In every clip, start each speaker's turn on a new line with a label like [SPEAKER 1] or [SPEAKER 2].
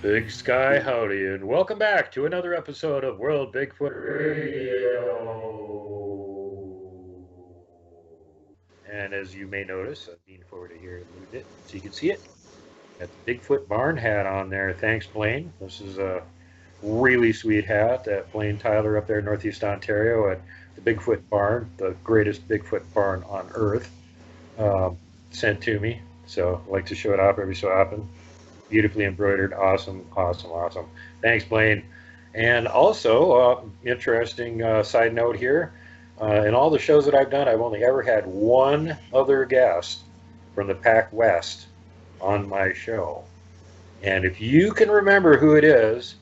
[SPEAKER 1] Big Sky Howdy, and welcome back to another episode of World Bigfoot Radio. And as you may notice, I've leaned forward to here a little bit so you can see it. Got the Bigfoot barn hat on there. Thanks, Blaine. This is a really sweet hat that Blaine Tyler up there in Northeast Ontario at the Bigfoot barn, the greatest Bigfoot barn on earth, sent to me. So I like to show it off every so often. Beautifully embroidered, awesome. Thanks, Blaine. And also, interesting side note here, in all the shows that I've done, I've only ever had one other guest from the Pac West on my show. And if you can remember who it is,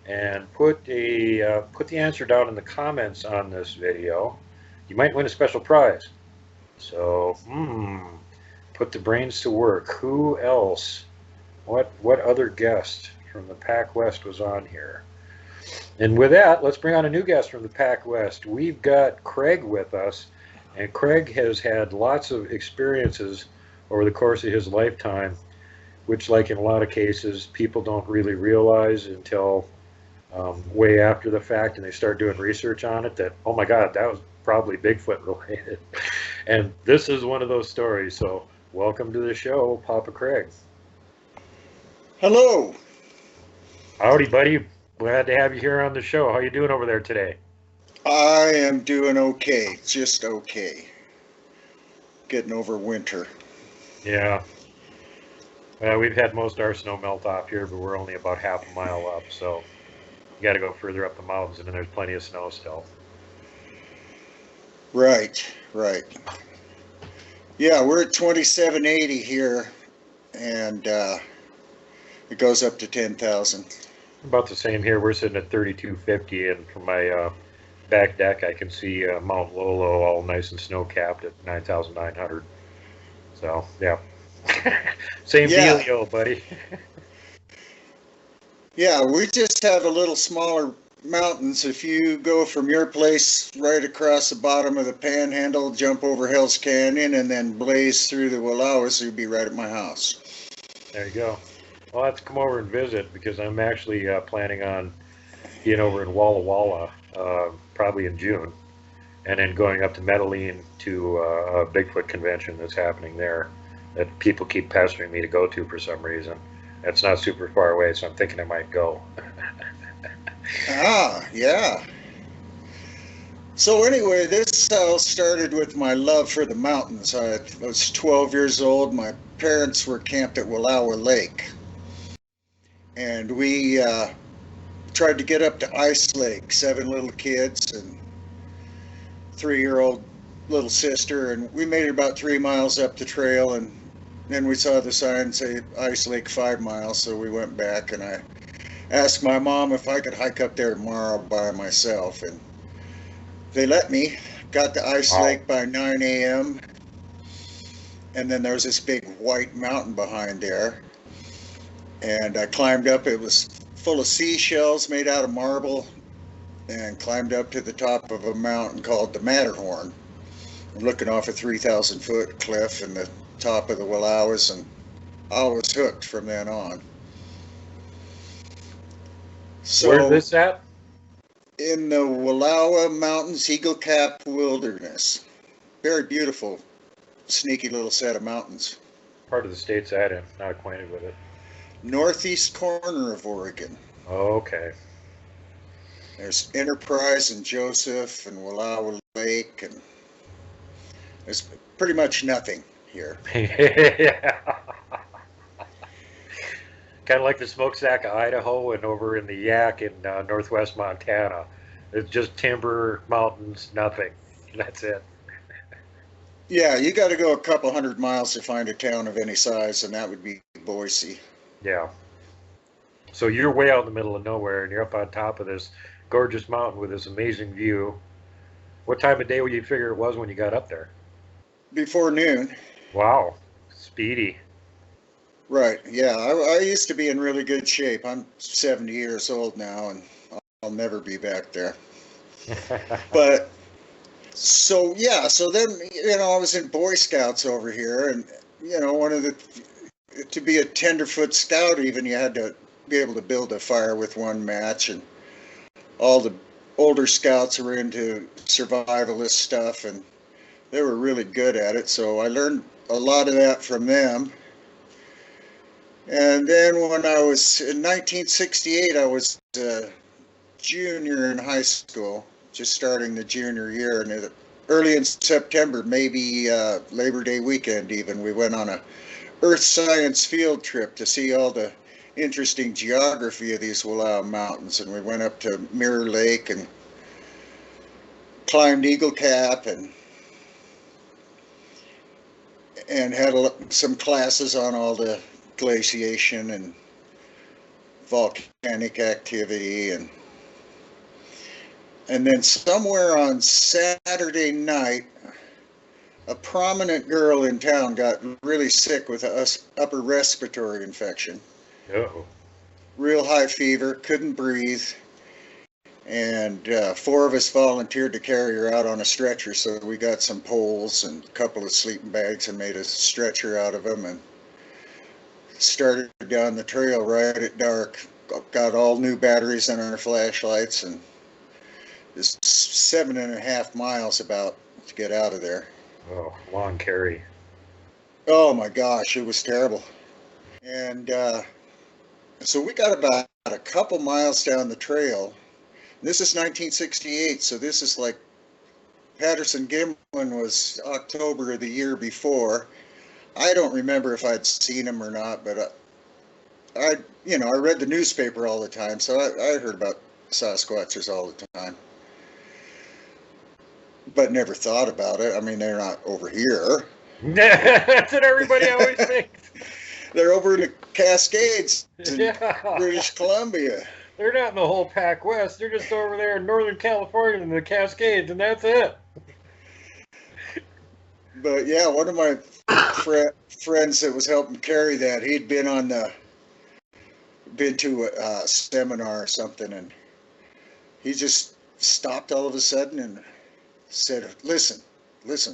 [SPEAKER 1] and put the answer down in the comments on this video, you might win a special prize. So, put the brains to work. Who else? What other guest from the Pac West was on here? And with that, let's bring on a new guest from the Pac West. We've got Craig with us, and Craig has had lots of experiences over the course of his lifetime, which, like in a lot of cases, people don't really realize until way after the fact, and they start doing research on it that, oh my God, that was probably Bigfoot related. And this is one of those stories. So welcome to the show, Papa Craig.
[SPEAKER 2] Hello.
[SPEAKER 1] Howdy, buddy. Glad to have you here on the show. How you doing over there today?
[SPEAKER 2] I am doing okay, just okay. Getting over winter.
[SPEAKER 1] Yeah. We've had most of our snow melt off here, but we're only about half a mile up, so you got to go further up the mountains, and then there's plenty of snow still.
[SPEAKER 2] Right. Yeah, we're at 2780 here, and it goes up to 10,000.
[SPEAKER 1] About the same here. We're sitting at 3250, and from my back deck, I can see Mount Lolo all nice and snow-capped at 9,900. So, yeah. Same dealio, buddy.
[SPEAKER 2] Yeah, we just have a little smaller mountains. If you go from your place right across the bottom of the Panhandle, jump over Hell's Canyon, and then blaze through the Wallowas, you'd be right at my house.
[SPEAKER 1] There you go. I'll have to come over and visit because I'm actually planning on being over in Walla Walla probably in June, and then going up to Medellin to a Bigfoot convention that's happening there that people keep pestering me to go to for some reason. It's not super far away, so I'm thinking I might go.
[SPEAKER 2] Yeah. So anyway, this all started with my love for the mountains. I was 12 years old. My parents were camped at Wallowa Lake. And we tried to get up to Ice Lake, 7 little kids and 3-year-old little sister. And we made it about 3 miles up the trail, and then we saw the sign say Ice Lake 5 miles, so we went back, and I asked my mom if I could hike up there tomorrow by myself, and they let me. Got to Ice Lake by 9 a.m., and then there was this big white mountain behind there, and I climbed up. It was full of seashells made out of marble, and climbed up to the top of a mountain called the Matterhorn, and looking off a 3,000-foot cliff and the top of the Wallowas, and I was hooked from then on. So,
[SPEAKER 1] where's this at?
[SPEAKER 2] in the Wallowa Mountains, Eagle Cap Wilderness. Very beautiful, sneaky little set of mountains.
[SPEAKER 1] Part of the state's at it. Not acquainted with it.
[SPEAKER 2] Northeast corner of Oregon.
[SPEAKER 1] Okay.
[SPEAKER 2] There's Enterprise and Joseph and Wallowa Lake, and there's pretty much nothing here.
[SPEAKER 1] Yeah. Kind of like the smokestack of Idaho and over in the Yak in northwest Montana. It's just timber, mountains, nothing. That's it.
[SPEAKER 2] Yeah, you got to go a couple 100 miles to find a town of any size, and that would be Boise.
[SPEAKER 1] Yeah. So you're way out in the middle of nowhere, and you're up on top of this gorgeous mountain with this amazing view. What time of day would you figure it was when you got up there?
[SPEAKER 2] Before noon.
[SPEAKER 1] Wow. Speedy.
[SPEAKER 2] Right, yeah. I used to be in really good shape. I'm 70 years old now, and I'll never be back there. But, so then, I was in Boy Scouts over here, and, to be a tenderfoot scout even, you had to be able to build a fire with one match, and all the older scouts were into survivalist stuff, and they were really good at it, so I learned a lot of that from them. And then when I was in 1968, I was a junior in high school, just starting the junior year, and early in September, maybe Labor Day weekend even, we went on a earth science field trip to see all the interesting geography of these Wallowa Mountains, and we went up to Mirror Lake and climbed Eagle Cap and had some classes on all the glaciation and volcanic activity, and then somewhere on Saturday night, a prominent girl in town got really sick with an upper respiratory infection.
[SPEAKER 1] Uh-oh.
[SPEAKER 2] Real high fever, couldn't breathe, and 4 of us volunteered to carry her out on a stretcher, so we got some poles and a couple of sleeping bags and made a stretcher out of them, and started down the trail right at dark. Got all new batteries in our flashlights, and it's 7.5 miles about to get out of there.
[SPEAKER 1] Oh, long carry.
[SPEAKER 2] Oh my gosh, it was terrible. And so we got about a couple miles down the trail. This is 1968, so this is like Patterson Gimlin was October of the year before. I don't remember if I'd seen him or not, but I read the newspaper all the time, so I heard about Sasquatches all the time. But never thought about it. I mean, they're not over here.
[SPEAKER 1] That's what everybody always thinks.
[SPEAKER 2] They're over in the Cascades in British Columbia.
[SPEAKER 1] They're not in the whole Pac West. They're just over there in Northern California in the Cascades, and that's it.
[SPEAKER 2] But yeah, one of my friends that was helping carry that, he'd been to a seminar or something, and he just stopped all of a sudden and said, listen,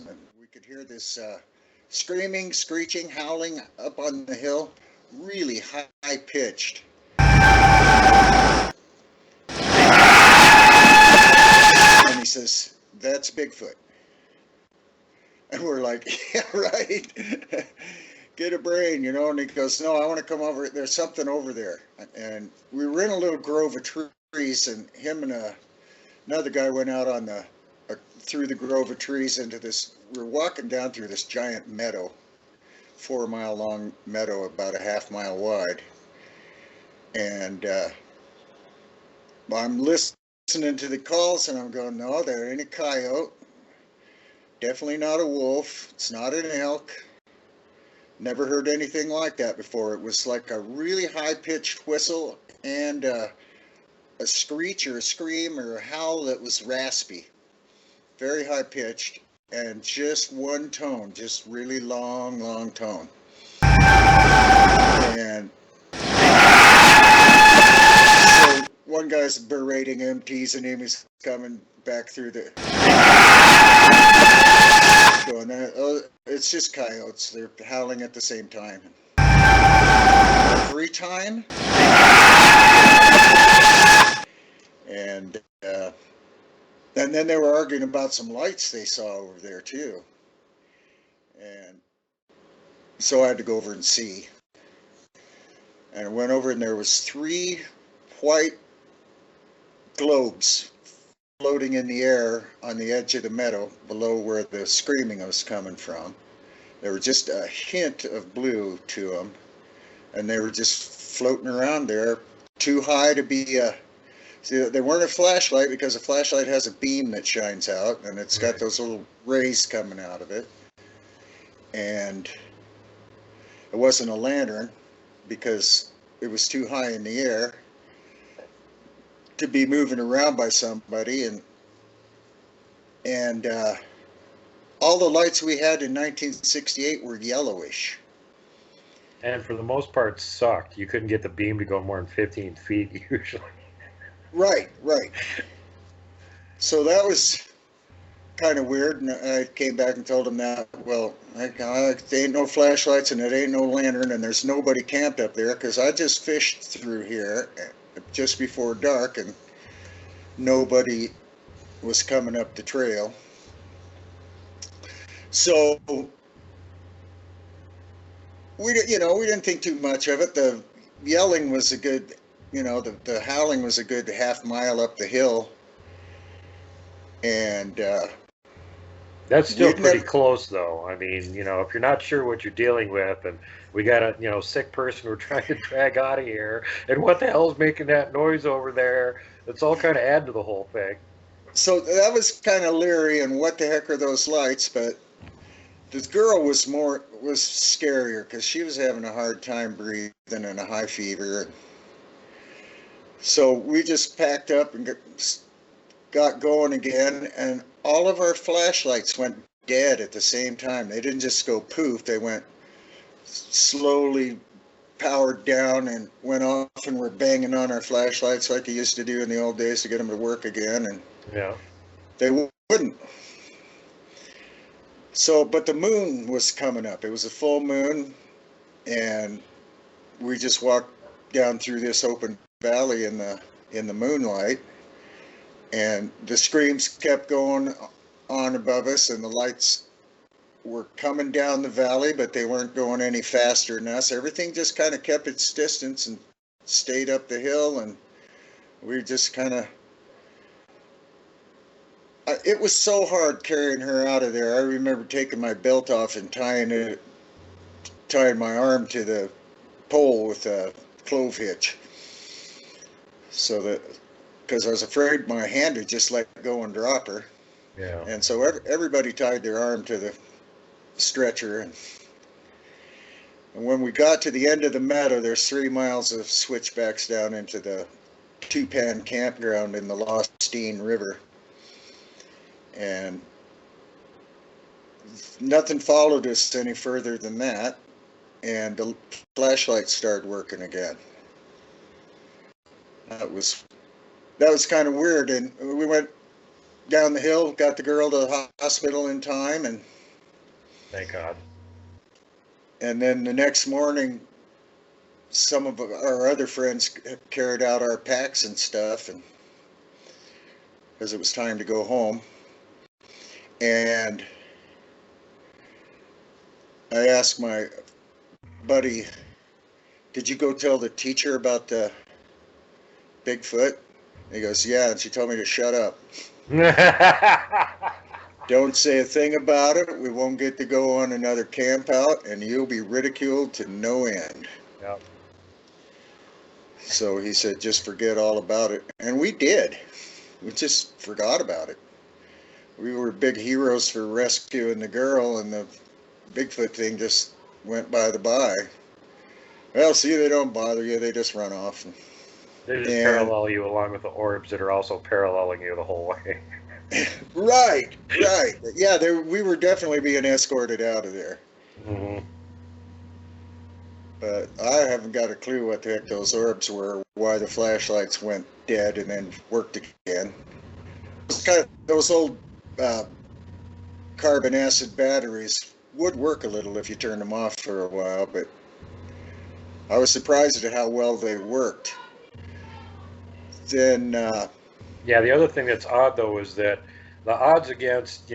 [SPEAKER 2] and we could hear this screaming, screeching, howling up on the hill, really high pitched. And he says, that's Bigfoot. And we're like, yeah, right. Get a brain, and he goes, no, I want to come over. There's something over there. And we were in a little grove of trees, and him and another guy went out on through the grove of trees into this. We're walking down through this giant meadow, 4-mile long meadow, about a half mile wide. And I'm listening to the calls, and I'm going, no, there ain't a coyote. Definitely not a wolf. It's not an elk. Never heard anything like that before. It was like a really high-pitched whistle and a screech or a scream or a howl that was raspy. Very high-pitched and just one tone, just really long, long tone. And so one guy's berating him, teasing him. He's coming back through the... going, oh, it's just coyotes. They're howling at the same time. Every time. And And then they were arguing about some lights they saw over there too. And so I had to go over and see. And I went over and there was 3 white globes floating in the air on the edge of the meadow below where the screaming was coming from. There was just a hint of blue to them, and they were just floating around there, too high to be see, they weren't a flashlight, because a flashlight has a beam that shines out, and it's got those little rays coming out of it. And it wasn't a lantern, because it was too high in the air to be moving around by somebody. And all the lights we had in 1968 were yellowish.
[SPEAKER 1] And for the most part, sucked. You couldn't get the beam to go more than 15 feet usually.
[SPEAKER 2] Right. So that was kind of weird, and I came back and told them that, well, there ain't no flashlights and it ain't no lantern, and there's nobody camped up there, because I just fished through here just before dark, and nobody was coming up the trail. So we didn't think too much of it. The yelling was a good, the howling was a good half mile up the hill, and
[SPEAKER 1] that's still pretty close, though. I mean, if you're not sure what you're dealing with, and we got a sick person we're trying to drag out of here, and what the hell's making that noise over there? It's all kind of add to the whole thing.
[SPEAKER 2] So that was kind of leery, and what the heck are those lights? But the girl was scarier, because she was having a hard time breathing and a high fever. So we just packed up and got going again, and all of our flashlights went dead at the same time. They didn't just go poof, they went slowly powered down and went off, and we're banging on our flashlights like you used to do in the old days to get them to work again, and they wouldn't. So, but the moon was coming up. It was a full moon, and we just walked down through this open valley in the moonlight, and the screams kept going on above us, and the lights were coming down the valley, but they weren't going any faster than us. Everything just kind of kept its distance and stayed up the hill, and we just kind of, it was so hard carrying her out of there. I remember taking my belt off and tying my arm to the pole with a clove hitch, so that, because I was afraid my hand would just let go and drop her.
[SPEAKER 1] Yeah.
[SPEAKER 2] And so everybody tied their arm to the stretcher, and when we got to the end of the meadow, there's 3 miles of switchbacks down into the two-pan campground in the Alaskan River, and nothing followed us any further than that, and the flashlights started working again. That was kind of weird, and we went down the hill, got the girl to the hospital in time, and
[SPEAKER 1] thank God.
[SPEAKER 2] And then the next morning, some of our other friends carried out our packs and stuff, and because it was time to go home. And I asked my buddy, "Did you go tell the teacher about the Bigfoot?" And he goes, "Yeah," and she told me to shut up. Don't say a thing about it. We won't get to go on another camp out, and you'll be ridiculed to no end.
[SPEAKER 1] Yep.
[SPEAKER 2] So he said, just forget all about it. And we did. We just forgot about it. We were big heroes for rescuing the girl, and the Bigfoot thing just went by the by. Well, see, they don't bother you. They just run off.
[SPEAKER 1] They just parallel you along with the orbs that are also paralleling you the whole way.
[SPEAKER 2] Right. Yeah, we were definitely being escorted out of there.
[SPEAKER 1] Mm-hmm.
[SPEAKER 2] But I haven't got a clue what the heck those orbs were, why the flashlights went dead and then worked again. It's kind of, those old carbon acid batteries would work a little if you turned them off for a while, but I was surprised at how well they worked. Then
[SPEAKER 1] yeah, the other thing that's odd though is that the odds against,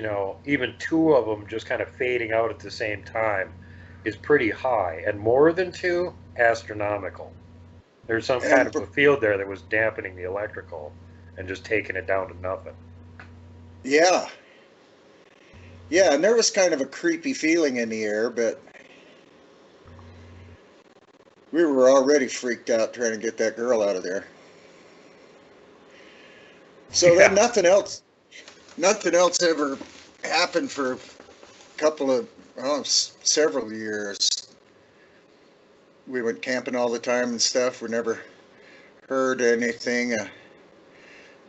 [SPEAKER 1] even two of them just kind of fading out at the same time is pretty high, and more than two, astronomical. There's some kind
[SPEAKER 2] And
[SPEAKER 1] of a field there that was dampening the electrical and just taking it down to nothing.
[SPEAKER 2] yeah, yeah, and there was kind of a creepy feeling in the air, but we were already freaked out trying to get that girl out of there. So then
[SPEAKER 1] Yeah.
[SPEAKER 2] nothing else ever happened for a couple of, several years. We went camping all the time and stuff. We never heard anything.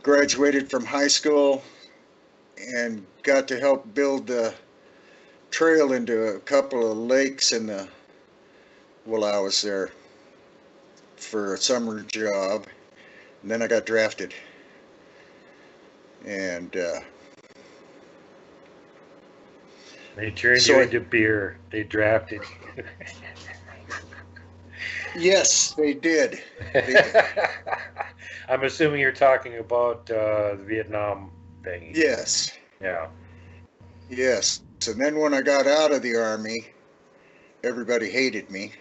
[SPEAKER 2] Graduated from high school and got to help build the trail into a couple of lakes in the, well, I was there for a summer job, and then I got drafted. And
[SPEAKER 1] They turned
[SPEAKER 2] so
[SPEAKER 1] you
[SPEAKER 2] I,
[SPEAKER 1] into beer. They drafted you.
[SPEAKER 2] yes, they did. They did.
[SPEAKER 1] I'm assuming you're talking about the Vietnam thing.
[SPEAKER 2] Yes,
[SPEAKER 1] Yeah.
[SPEAKER 2] yes. And then when I got out of the Army, everybody hated me.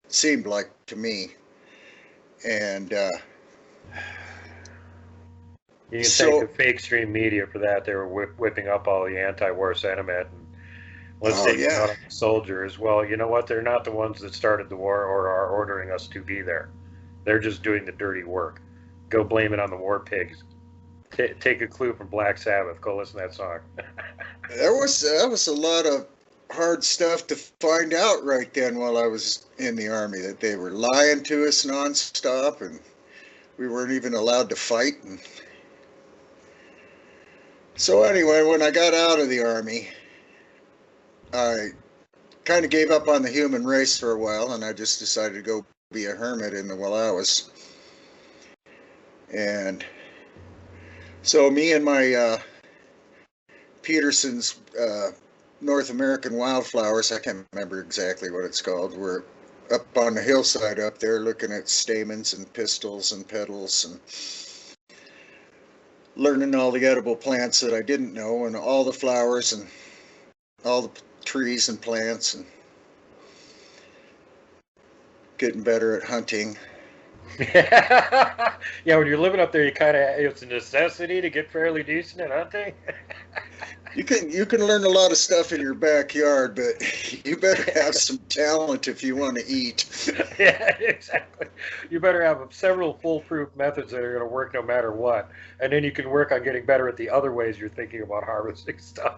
[SPEAKER 2] Seemed like to me. And
[SPEAKER 1] You can thank the
[SPEAKER 2] so,
[SPEAKER 1] fake stream media for that. They were whipping up all the anti-war sentiment and let's
[SPEAKER 2] oh
[SPEAKER 1] take it
[SPEAKER 2] yeah,
[SPEAKER 1] out on the soldiers. Well, you know what? They're not the ones that started the war or are ordering us to be there. They're just doing the dirty work. Go blame it on the war pigs. Take a clue from Black Sabbath. Go listen to that song.
[SPEAKER 2] that was a lot of hard stuff to find out right then while I was in the Army, that they were lying to us nonstop and we weren't even allowed to fight. And so anyway, when I got out of the Army, I kind of gave up on the human race for a while, and I just decided to go be a hermit in the Wallowas. And so me and my Peterson's North American Wildflowers, I can't remember exactly what it's called, we're up on the hillside up there looking at stamens and pistils and petals and learning all the edible plants that I didn't know and all the flowers and all the trees and plants and getting better at hunting.
[SPEAKER 1] Yeah, when you're living up there, it's a necessity to get fairly decent at hunting.
[SPEAKER 2] You can learn a lot of stuff in your backyard, but you better have some talent if you want to eat.
[SPEAKER 1] Yeah, exactly. You better have several foolproof methods that are going to work no matter what, and then you can work on getting better at the other ways you're thinking about harvesting stuff.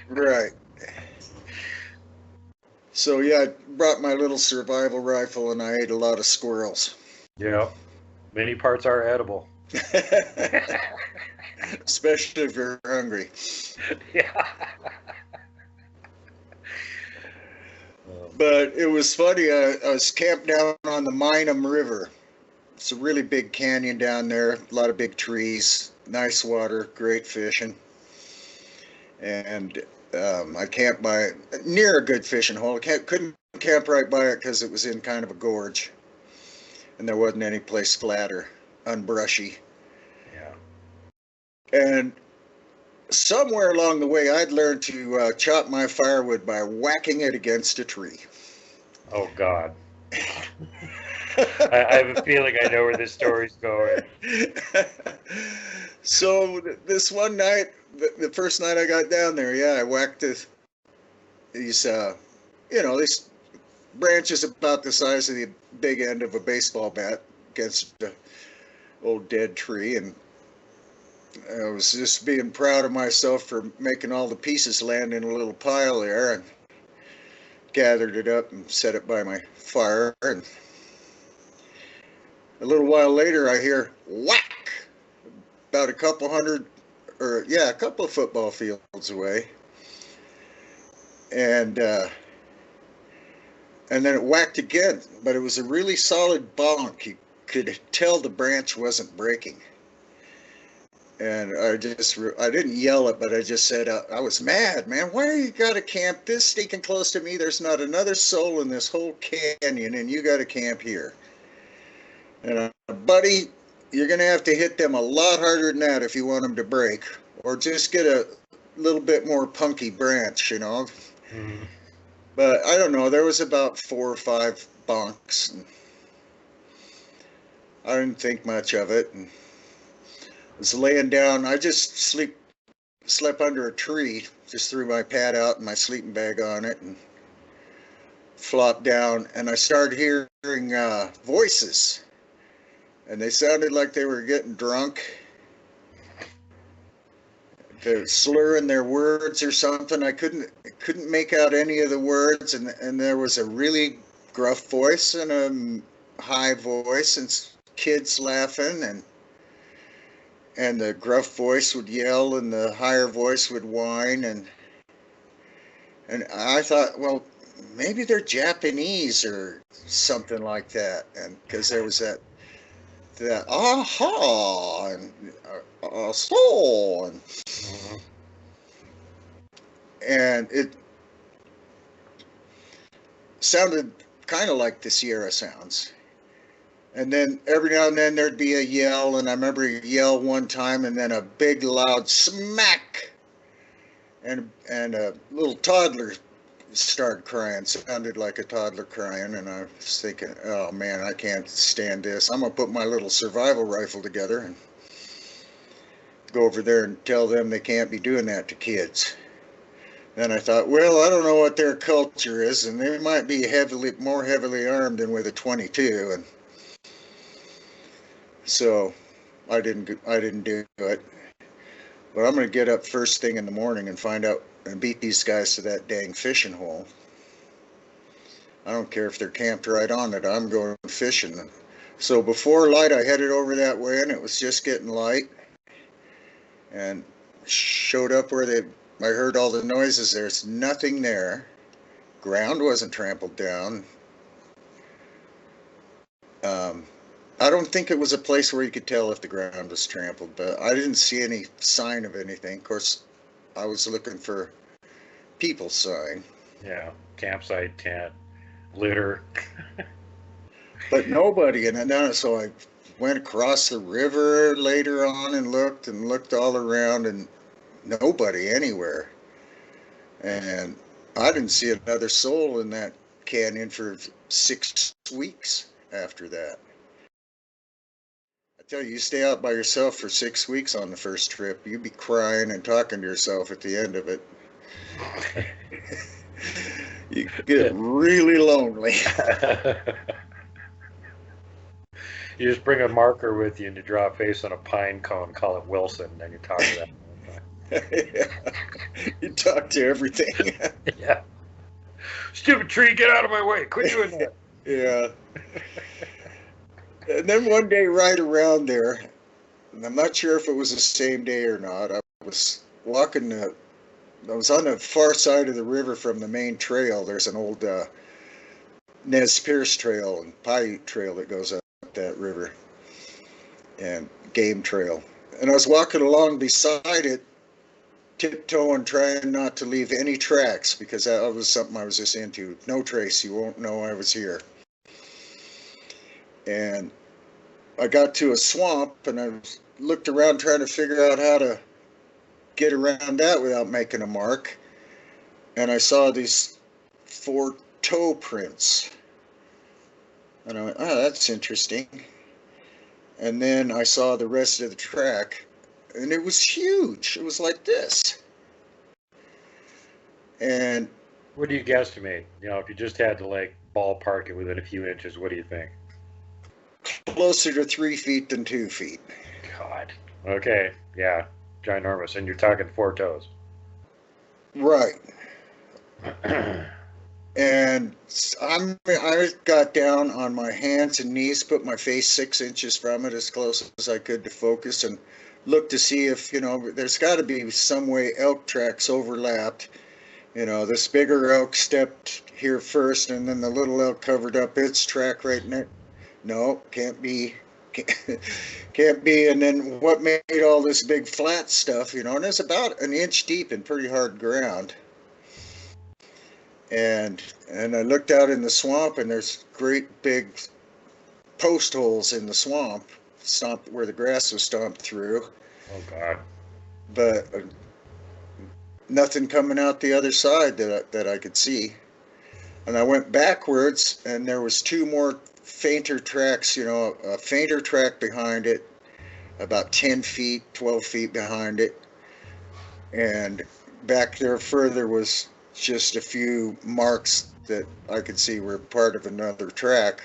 [SPEAKER 2] Right. So yeah, I brought my little survival rifle and I ate a lot of squirrels.
[SPEAKER 1] Yeah, many parts are edible.
[SPEAKER 2] Especially if you're hungry.
[SPEAKER 1] Yeah.
[SPEAKER 2] But it was funny, I was camped down on the Minam River. It's a really big canyon down there, a lot of big trees, nice water, great fishing. And I camped near a good fishing hole. I couldn't camp right by it because it was in kind of a gorge. And there wasn't any place flat or unbrushy.
[SPEAKER 1] Yeah.
[SPEAKER 2] And somewhere along the way, I'd learned to chop my firewood by whacking it against a tree.
[SPEAKER 1] Oh God. I have a feeling I know where this story's going.
[SPEAKER 2] So this one night, the first night I got down there, yeah, I whacked these, these branches about the size of the big end of a baseball bat against the old dead tree, and I was just being proud of myself for making all the pieces land in a little pile there, and gathered it up and set it by my fire. And a little while later, I hear whack about a couple of football fields away, and then it whacked again, but it was a really solid bonk. You could tell the branch wasn't breaking. And I didn't yell it, but I just said, I was mad, man. Why you got to camp this stinking close to me? There's not another soul in this whole canyon, and you got to camp here. And buddy, you're going to have to hit them a lot harder than that if you want them to break, or just get a little bit more punky branch,
[SPEAKER 1] Mm.
[SPEAKER 2] But I don't know. There was about 4 or 5 bunks. And I didn't think much of it. And I was laying down. I just slept under a tree. Just threw my pad out and my sleeping bag on it and flopped down. And I started hearing voices, and they sounded like they were getting drunk. They're slurring their words or something. I couldn't make out any of the words, and there was a really gruff voice and a high voice, and kids laughing, and the gruff voice would yell and the higher voice would whine, and I thought, well, maybe they're Japanese or something like that, and because there was that aha and so and it sounded kind of like the Sierra sounds. And then every now and then there'd be a yell, and I remember a yell one time, and then a big loud smack, and a little toddler started crying. Sounded like a toddler crying, and I was thinking, oh man, I can't stand this. I'm gonna put my little survival rifle together and go over there and tell them they can't be doing that to kids. Then I thought, well, I don't know what their culture is, and they might be more heavily armed than with a .22, and so I didn't do it. But I'm going to get up first thing in the morning and find out and beat these guys to that dang fishing hole. I don't care if they're camped right on it. I'm going fishing. So before light, I headed over that way, and it was just getting light, and showed up where I heard all the noises. There's nothing there. Ground wasn't trampled down. I don't think it was a place where you could tell if the ground was trampled, but I didn't see any sign of anything. Of course, I was looking for people sign.
[SPEAKER 1] Yeah, campsite, tent, litter.
[SPEAKER 2] But nobody, and so I went across the river later on and looked all around, and nobody anywhere. And I didn't see another soul in that canyon for 6 weeks after that. I tell you, you stay out by yourself for 6 weeks on the first trip, you'd be crying and talking to yourself at the end of it. You get really lonely.
[SPEAKER 1] You just bring a marker with you and you draw a face on a pine cone, call it Wilson, and then you talk to that.
[SPEAKER 2] Yeah. You talk to everything.
[SPEAKER 1] Yeah. Stupid tree, get out of my way. Quit doing that.
[SPEAKER 2] Yeah. And then one day right around there, and I'm not sure if it was the same day or not, I was walking, I was on the far side of the river from the main trail. There's an old Nez Perce trail and Paiute trail that goes up that river, and game trail. And I was walking along beside it, tiptoeing, trying not to leave any tracks, because that was something I was just into. No trace, you won't know I was here. And I got to a swamp, and I looked around trying to figure out how to get around that without making a mark. And I saw these 4 toe prints. And I went, oh, that's interesting. And then I saw the rest of the track, and it was huge. It was like this. And
[SPEAKER 1] what do you guesstimate? If you just had to ballpark it within a few inches, what do you think?
[SPEAKER 2] Closer to 3 feet than 2 feet.
[SPEAKER 1] God. Okay. Yeah. Ginormous. And you're talking 4 toes.
[SPEAKER 2] Right. And I got down on my hands and knees, put my face 6 inches from it, as close as I could to focus, and looked to see if, there's got to be some way elk tracks overlapped. This bigger elk stepped here first, and then the little elk covered up its track right next. No, can't be. Can't be. And then what made all this big flat stuff, and it's about an inch deep in pretty hard ground. And I looked out in the swamp, and there's great big post holes in the swamp, where the grass was stomped through.
[SPEAKER 1] Oh God.
[SPEAKER 2] but nothing coming out the other side that I could see. And I went backwards, and there was two more fainter tracks, a fainter track behind it, about 10 feet, 12 feet behind it. And back there further was just a few marks that I could see were part of another track.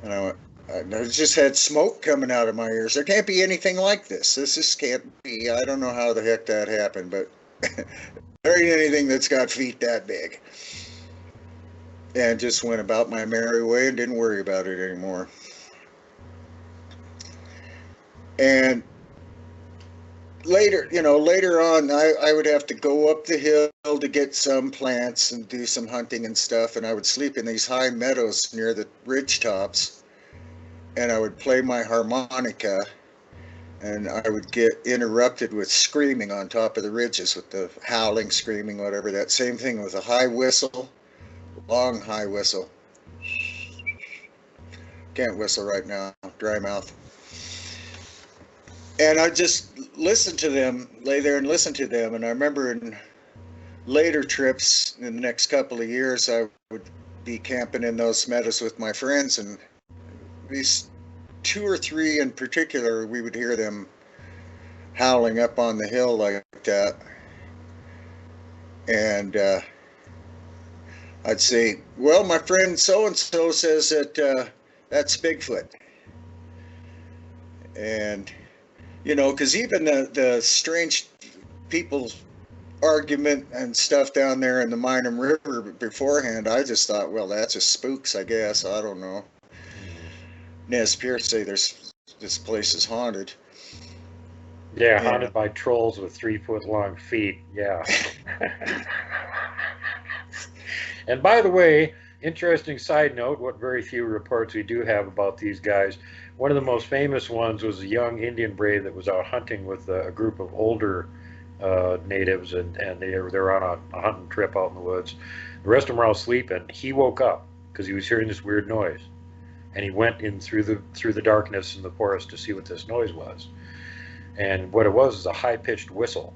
[SPEAKER 2] And I just had smoke coming out of my ears. There can't be anything like this. This just can't be. I don't know how the heck that happened, but there ain't anything that's got feet that big. And just went about my merry way and didn't worry about it anymore. And later on, I would have to go up the hill to get some plants and do some hunting and stuff, and I would sleep in these high meadows near the ridge tops, and I would play my harmonica, and I would get interrupted with screaming on top of the ridges, with the howling, screaming, whatever. That same thing with a high whistle, long high whistle. Can't whistle right now, dry mouth. And I just listened to them, lay there and listen to them. And I remember in later trips in the next couple of years, I would be camping in those meadows with my friends, and these two or three in particular, we would hear them howling up on the hill like that. And I'd say, well, my friend so-and-so says that that's Bigfoot. And because even the strange people argument and stuff down there in the Minam River beforehand, I just thought, well, that's just spooks, I guess. I don't know. Nez Perce say this place is haunted.
[SPEAKER 1] Yeah, haunted by trolls with 3-foot long feet. Yeah. And by the way, interesting side note, what very few reports we do have about these guys. One of the most famous ones was a young Indian brave that was out hunting with a group of older natives, and they were on a hunting trip out in the woods. The rest of them were all sleeping. He woke up because he was hearing this weird noise, and he went in through the darkness in the forest to see what this noise was. And what it was a high-pitched whistle.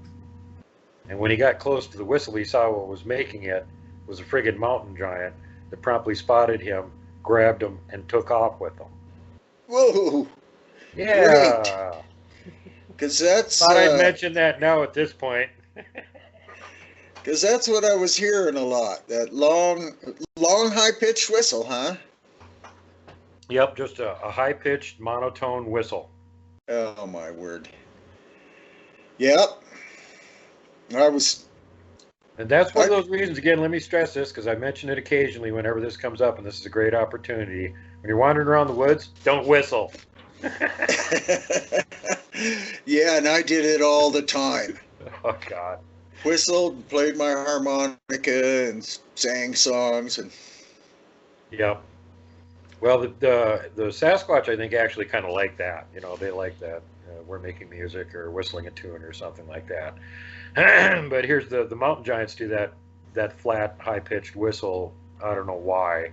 [SPEAKER 1] And when he got close to the whistle, he saw what was making it was a friggin' mountain giant that promptly spotted him, grabbed him, and took off with him.
[SPEAKER 2] Whoa!
[SPEAKER 1] Yeah.
[SPEAKER 2] Because that's.
[SPEAKER 1] Thought I'd mention that now at this point.
[SPEAKER 2] Because that's what I was hearing a lot. That long, high-pitched whistle, huh?
[SPEAKER 1] Yep, just a high-pitched monotone whistle.
[SPEAKER 2] Oh my word! Yep.
[SPEAKER 1] And that's one of those reasons, again, let me stress this, because I mention it occasionally whenever this comes up, and this is a great opportunity. When you're wandering around the woods, don't whistle.
[SPEAKER 2] Yeah, and I did it all the time.
[SPEAKER 1] Oh, God.
[SPEAKER 2] Whistled, played my harmonica, and sang songs. And
[SPEAKER 1] yep. Well, the Sasquatch, I think, actually kind of like that. They like that. We're making music or whistling a tune or something like that. But here's the mountain giants do that flat, high-pitched whistle. I don't know why.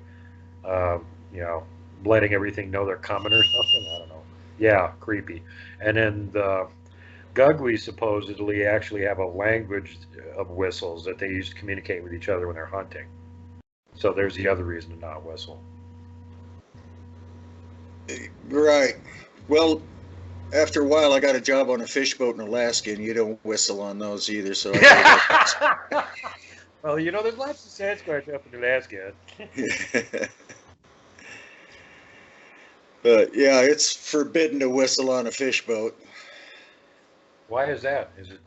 [SPEAKER 1] Letting everything know they're coming or something. I don't know. Yeah, creepy. And then the Gugli supposedly actually have a language of whistles that they use to communicate with each other when they're hunting. So there's the other reason to not whistle.
[SPEAKER 2] Right. Well, after a while, I got a job on a fish boat in Alaska, and you don't whistle on those either. So.
[SPEAKER 1] Well, there's lots of Sasquatch up in Alaska.
[SPEAKER 2] But yeah, it's forbidden to whistle on a fish boat.
[SPEAKER 1] Why is that? Is it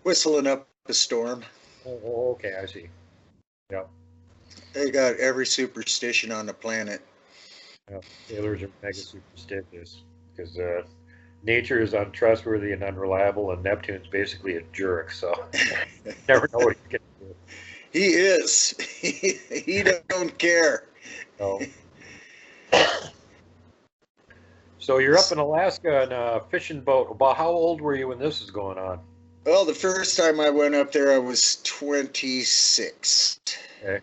[SPEAKER 2] whistling up a storm?
[SPEAKER 1] Oh, okay, I see. Yep.
[SPEAKER 2] They got every superstition on the planet.
[SPEAKER 1] Yep. Sailors are mega superstitious because nature is untrustworthy and unreliable, and Neptune's basically a jerk. So you never know what he's going to do.
[SPEAKER 2] He is. He don't care.
[SPEAKER 1] No. So you're up in Alaska in a fishing boat. About how old were you when this was going on?
[SPEAKER 2] Well, the first time I went up there, I was 26.
[SPEAKER 1] Okay.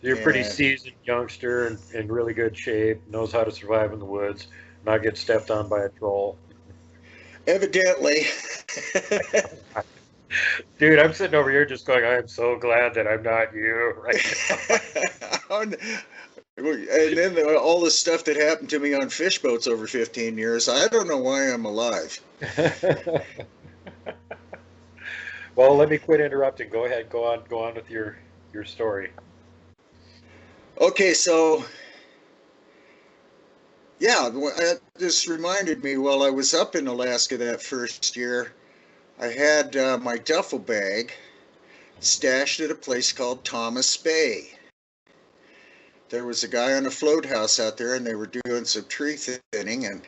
[SPEAKER 1] So you're a pretty seasoned youngster and in really good shape, knows how to survive in the woods, not get stepped on by a troll.
[SPEAKER 2] Evidently.
[SPEAKER 1] Dude, I'm sitting over here just going, I'm so glad that I'm not you right
[SPEAKER 2] And then all the stuff that happened to me on fish boats over 15 years, I don't know why I'm alive.
[SPEAKER 1] now. Well, let me quit interrupting. Go ahead, go on with your story.
[SPEAKER 2] Okay, so yeah, this reminded me while I was up in Alaska that first year, I had my duffel bag stashed at a place called Thomas Bay. There was a guy on a float house out there, and they were doing some tree thinning, and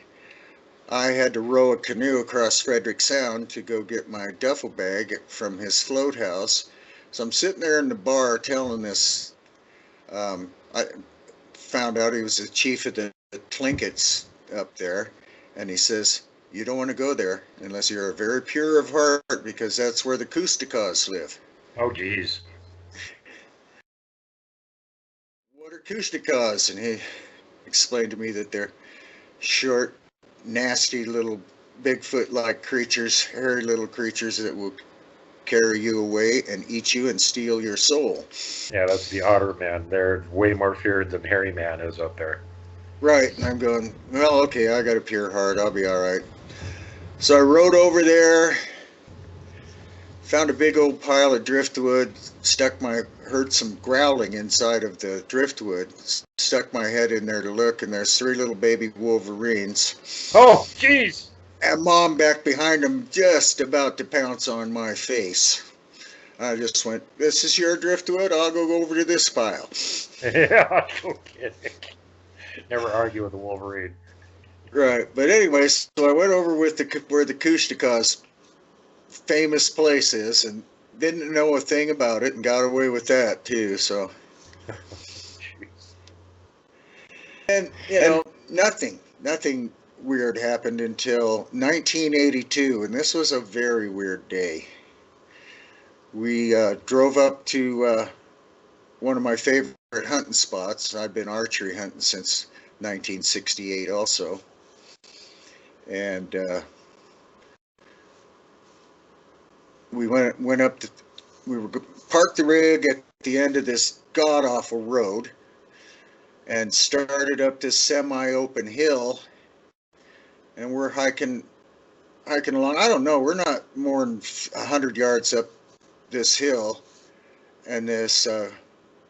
[SPEAKER 2] I had to row a canoe across Frederick Sound to go get my duffel bag from his float house. So I'm sitting there in the bar telling this. I found out he was the chief of the Tlinkets up there, and he says, "You don't want to go there unless you're very pure of heart, because that's where the Kustakas live."
[SPEAKER 1] Oh, geez.
[SPEAKER 2] What are Kustakas? And he explained to me that they're short, nasty little Bigfoot-like creatures, hairy little creatures that will carry you away and eat you and steal your soul.
[SPEAKER 1] Yeah, that's the otter man. They're way more feared than hairy man is up there.
[SPEAKER 2] Right, and I'm going, well, okay, I got a pure heart, I'll be all right. So I rode over there, found a big old pile of driftwood, heard some growling inside of the driftwood, stuck my head in there to look, and there's 3 little baby wolverines.
[SPEAKER 1] Oh, jeez!
[SPEAKER 2] And Mom back behind them, just about to pounce on my face. I just went, "This is your driftwood, I'll go over to this pile."
[SPEAKER 1] Yeah, no kidding. Never argue with a wolverine.
[SPEAKER 2] Right, but anyway, so I went over with where the Kushtakas famous place is, and didn't know a thing about it, and got away with that too. So, and you know, nothing weird happened until 1982, and this was a very weird day. We drove up to one of my favorite hunting spots. I've been archery hunting since 1968 also, and we went up to, we were parked the rig at the end of this god awful road and started up this semi-open hill, and we're hiking along. I don't know, we're not more than 100 yards up this hill, and this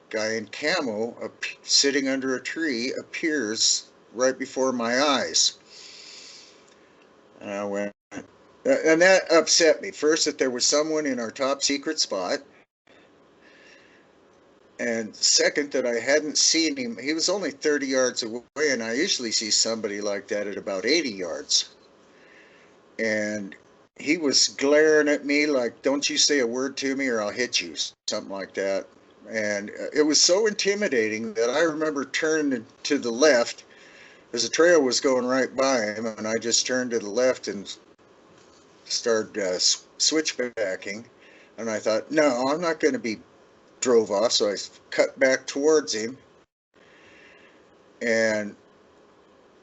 [SPEAKER 2] guy in camo sitting under a tree appears right before my eyes. And I went, and that upset me. First, that there was someone in our top secret spot, and second, that I hadn't seen him. He was only 30 yards away, and I usually see somebody like that at about 80 yards. And he was glaring at me like, "Don't you say a word to me or I'll hit you," something like that. And it was so intimidating that I remember turning to the left, as the trail was going right by him, and I just turned to the left and started switchbacking. And I thought, no, I'm not going to be drove off. So I cut back towards him, and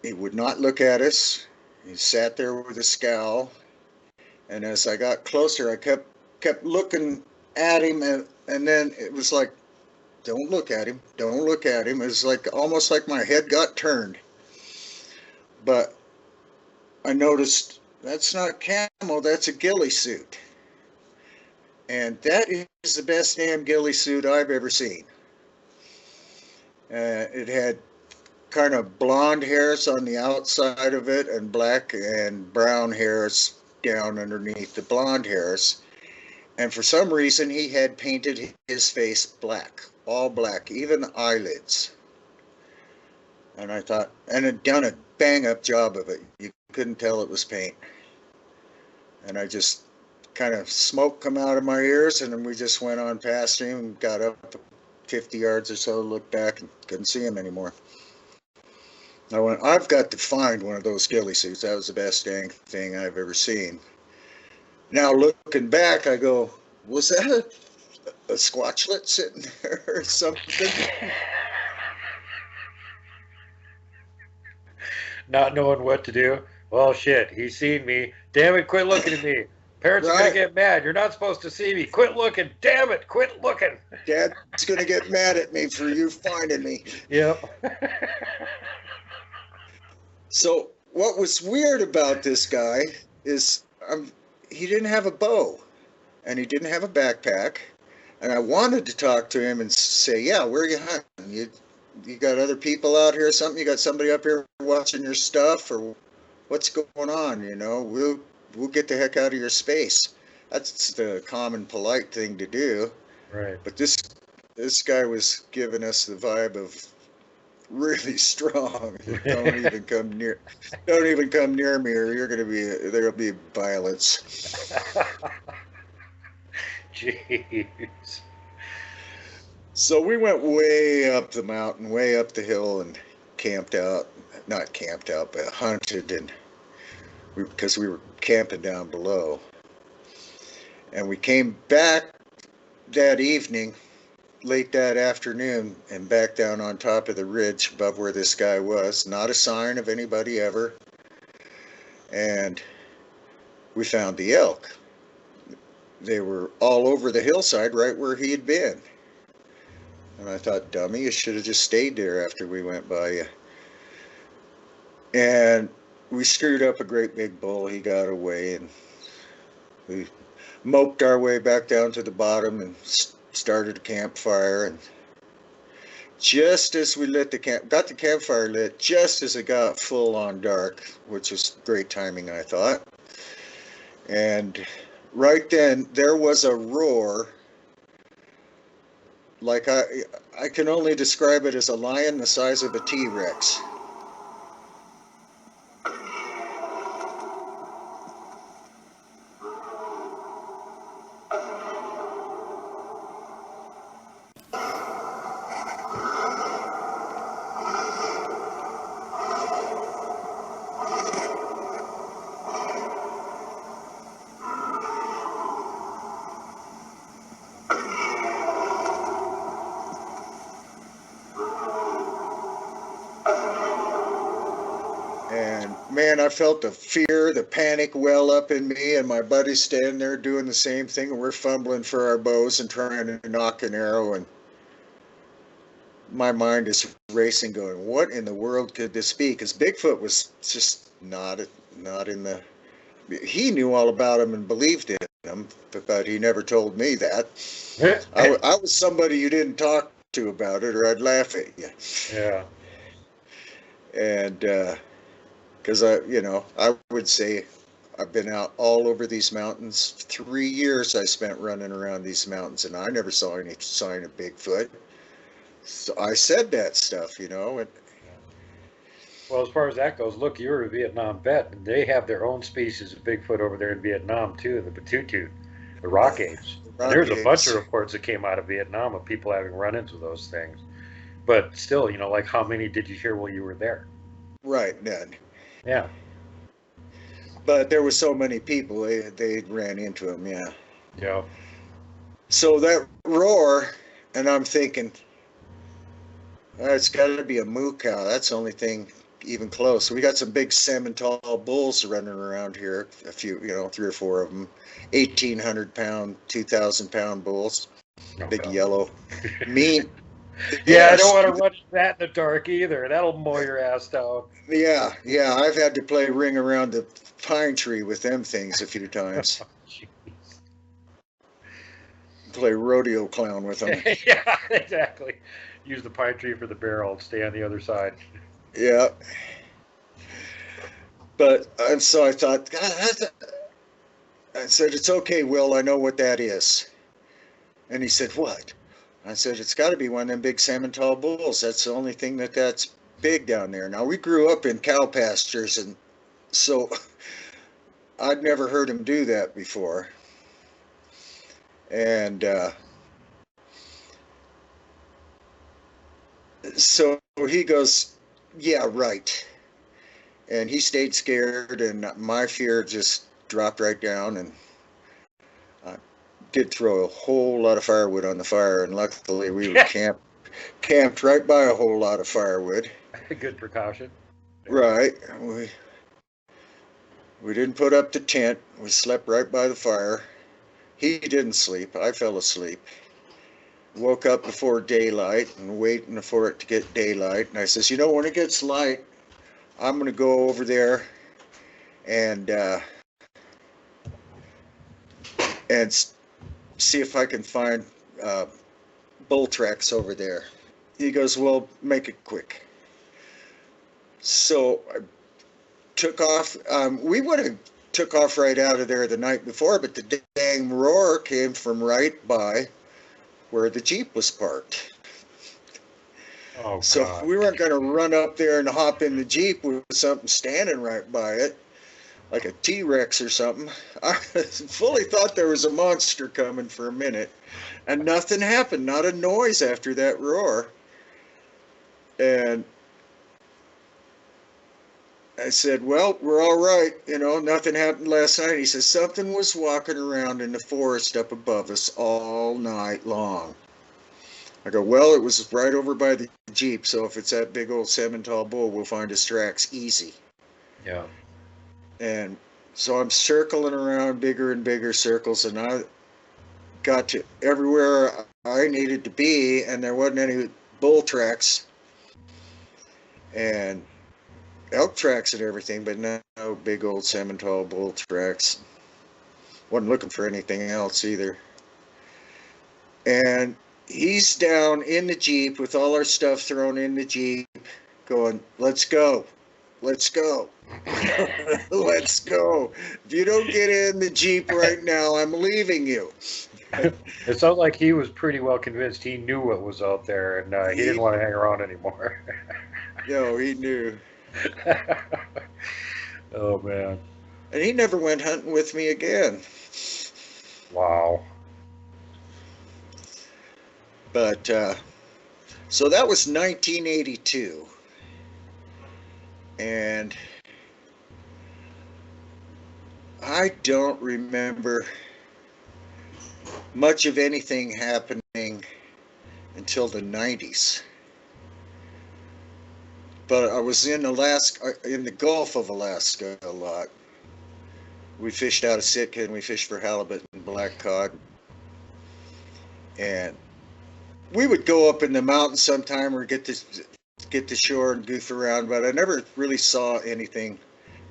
[SPEAKER 2] he would not look at us. He sat there with a scowl. And as I got closer, I kept looking at him, and then it was like, "Don't look at him, don't look at him." It was like almost like my head got turned. But I noticed that's not camo, that's a ghillie suit. And that is the best damn ghillie suit I've ever seen. It had kind of blonde hairs on the outside of it and black and brown hairs down underneath the blonde hairs. And for some reason, he had painted his face black, all black, even the eyelids. And I thought, and had done a bang-up job of it. You couldn't tell it was paint. And I just kind of smoke come out of my ears, and then we just went on past him and got up 50 yards or so, looked back, and couldn't see him anymore. I went, I've got to find one of those ghillie suits. That was the best dang thing I've ever seen. Now looking back, I go, was that a squatchlet sitting there or something?
[SPEAKER 1] Not knowing what to do. Well, shit, he's seen me. Damn it, quit looking at me. Parents are going to
[SPEAKER 2] Right?
[SPEAKER 1] get mad. You're not supposed to see me. Quit looking. Damn it, quit looking.
[SPEAKER 2] Dad's going to get mad at me for you finding me.
[SPEAKER 1] Yep.
[SPEAKER 2] So what was weird about this guy is he didn't have a bow and he didn't have a backpack. And I wanted to talk to him and say, yeah, where are you hunting? You got other people out here or something? You got somebody up here watching your stuff, or what's going on? You know, we'll get the heck out of your space. That's the common polite thing to do.
[SPEAKER 1] Right.
[SPEAKER 2] But this guy was giving us the vibe of really strong. Don't even come near me, or there'll be violence.
[SPEAKER 1] Jeez.
[SPEAKER 2] So we went way up the mountain, way up the hill, and not camped out, but hunted, and because we were camping down below. And we came back that evening, late that afternoon, and back down on top of the ridge above where this guy was. Not a sign of anybody ever. And we found the elk. They were all over the hillside right where he had been. And I thought, dummy, you should have just stayed there after we went by you. And we screwed up a great big bull. He got away, and we moped our way back down to the bottom and started a campfire. And just as we got the campfire lit, just as it got full on dark, which was great timing, I thought. And right then, there was a roar. Like I can only describe it as a lion the size of a T-Rex. And man, I felt the fear, the panic well up in me, and my buddy's standing there doing the same thing, and we're fumbling for our bows and trying to knock an arrow, and my mind is racing, going, what in the world could this be? Because Bigfoot was just not in the... He knew all about him and believed in him, but he never told me that. I was somebody you didn't talk to about it, or I'd laugh at you.
[SPEAKER 1] Yeah.
[SPEAKER 2] And because I would say I've been out all over these mountains. 3 years I spent running around these mountains, and I never saw any sign of Bigfoot. So I said that stuff, and
[SPEAKER 1] Well, as far as that goes, look, you're a Vietnam vet, and they have their own species of Bigfoot over there in Vietnam too, the Batutu, the rock apes. And there's a bunch of reports that came out of Vietnam of people having run-ins with those things. But still, like how many did you hear while you were there?
[SPEAKER 2] Right, none.
[SPEAKER 1] Yeah.
[SPEAKER 2] But there were so many people, they ran into him, yeah.
[SPEAKER 1] Yeah.
[SPEAKER 2] So that roar, and I'm thinking, it's got to be a moo cow. That's the only thing even close. We got some big Simmental bulls running around here, a few, 3 or 4 of them, 1,800-pound, 2,000-pound bulls, big yellow, mean.
[SPEAKER 1] Yeah, I don't want to run that in the dark either. That'll mow your ass down.
[SPEAKER 2] Yeah, I've had to play ring around the pine tree with them things a few times. Play rodeo clown with them.
[SPEAKER 1] Yeah, exactly. Use the pine tree for the barrel and stay on the other side.
[SPEAKER 2] Yeah. But, and so I thought, God, I said, it's okay, Will, I know what that is. And he said, what? I said, it's got to be one of them big Simmental bulls. That's the only thing that's big down there. Now, we grew up in cow pastures, and so I'd never heard him do that before. And so he goes, yeah, right. And he stayed scared, and my fear just dropped right down, and I did throw a whole lot of firewood on the fire, and luckily we were camped right by a whole lot of firewood.
[SPEAKER 1] Good precaution.
[SPEAKER 2] Right. We didn't put up the tent. We slept right by the fire. He didn't sleep. I fell asleep. Woke up before daylight and waiting for it to get daylight. And I says, you know, when it gets light, I'm going to go over there and see if I can find bull tracks over there. He goes, well, make it quick. So I took off. We would have took off right out of there the night before, but the dang roar came from right by where the Jeep was parked.
[SPEAKER 1] Oh,
[SPEAKER 2] so
[SPEAKER 1] God.
[SPEAKER 2] we weren't going to run up there and hop in the Jeep with something standing right by it, like a T-Rex or something. I fully thought there was a monster coming for a minute, and nothing happened, not a noise after that roar. And I said, well, we're all right. You know, nothing happened last night. He says, something was walking around in the forest up above us all night long. I go, well, it was right over by the Jeep, so if it's that big old Simmental bull, we'll find his tracks easy.
[SPEAKER 1] Yeah.
[SPEAKER 2] And so I'm circling around bigger and bigger circles, and I got to everywhere I needed to be, and there wasn't any bull tracks and elk tracks and everything, but no big old Simmental bull tracks. Wasn't looking for anything else either. And he's down in the Jeep with all our stuff thrown in the Jeep, going, let's go, let's go, let's go. If you don't get in the Jeep right now, I'm leaving you.
[SPEAKER 1] It sounds like he was pretty well convinced he knew what was out there, and he didn't want to hang around anymore.
[SPEAKER 2] No, he knew.
[SPEAKER 1] Oh, man.
[SPEAKER 2] And he never went hunting with me again.
[SPEAKER 1] Wow.
[SPEAKER 2] But, so that was 1982. And I don't remember much of anything happening until the 90s. But I was in Alaska, in the Gulf of Alaska a lot. We fished out of Sitka, and we fished for halibut and black cod. And we would go up in the mountains sometime or get to shore and goof around, but I never really saw anything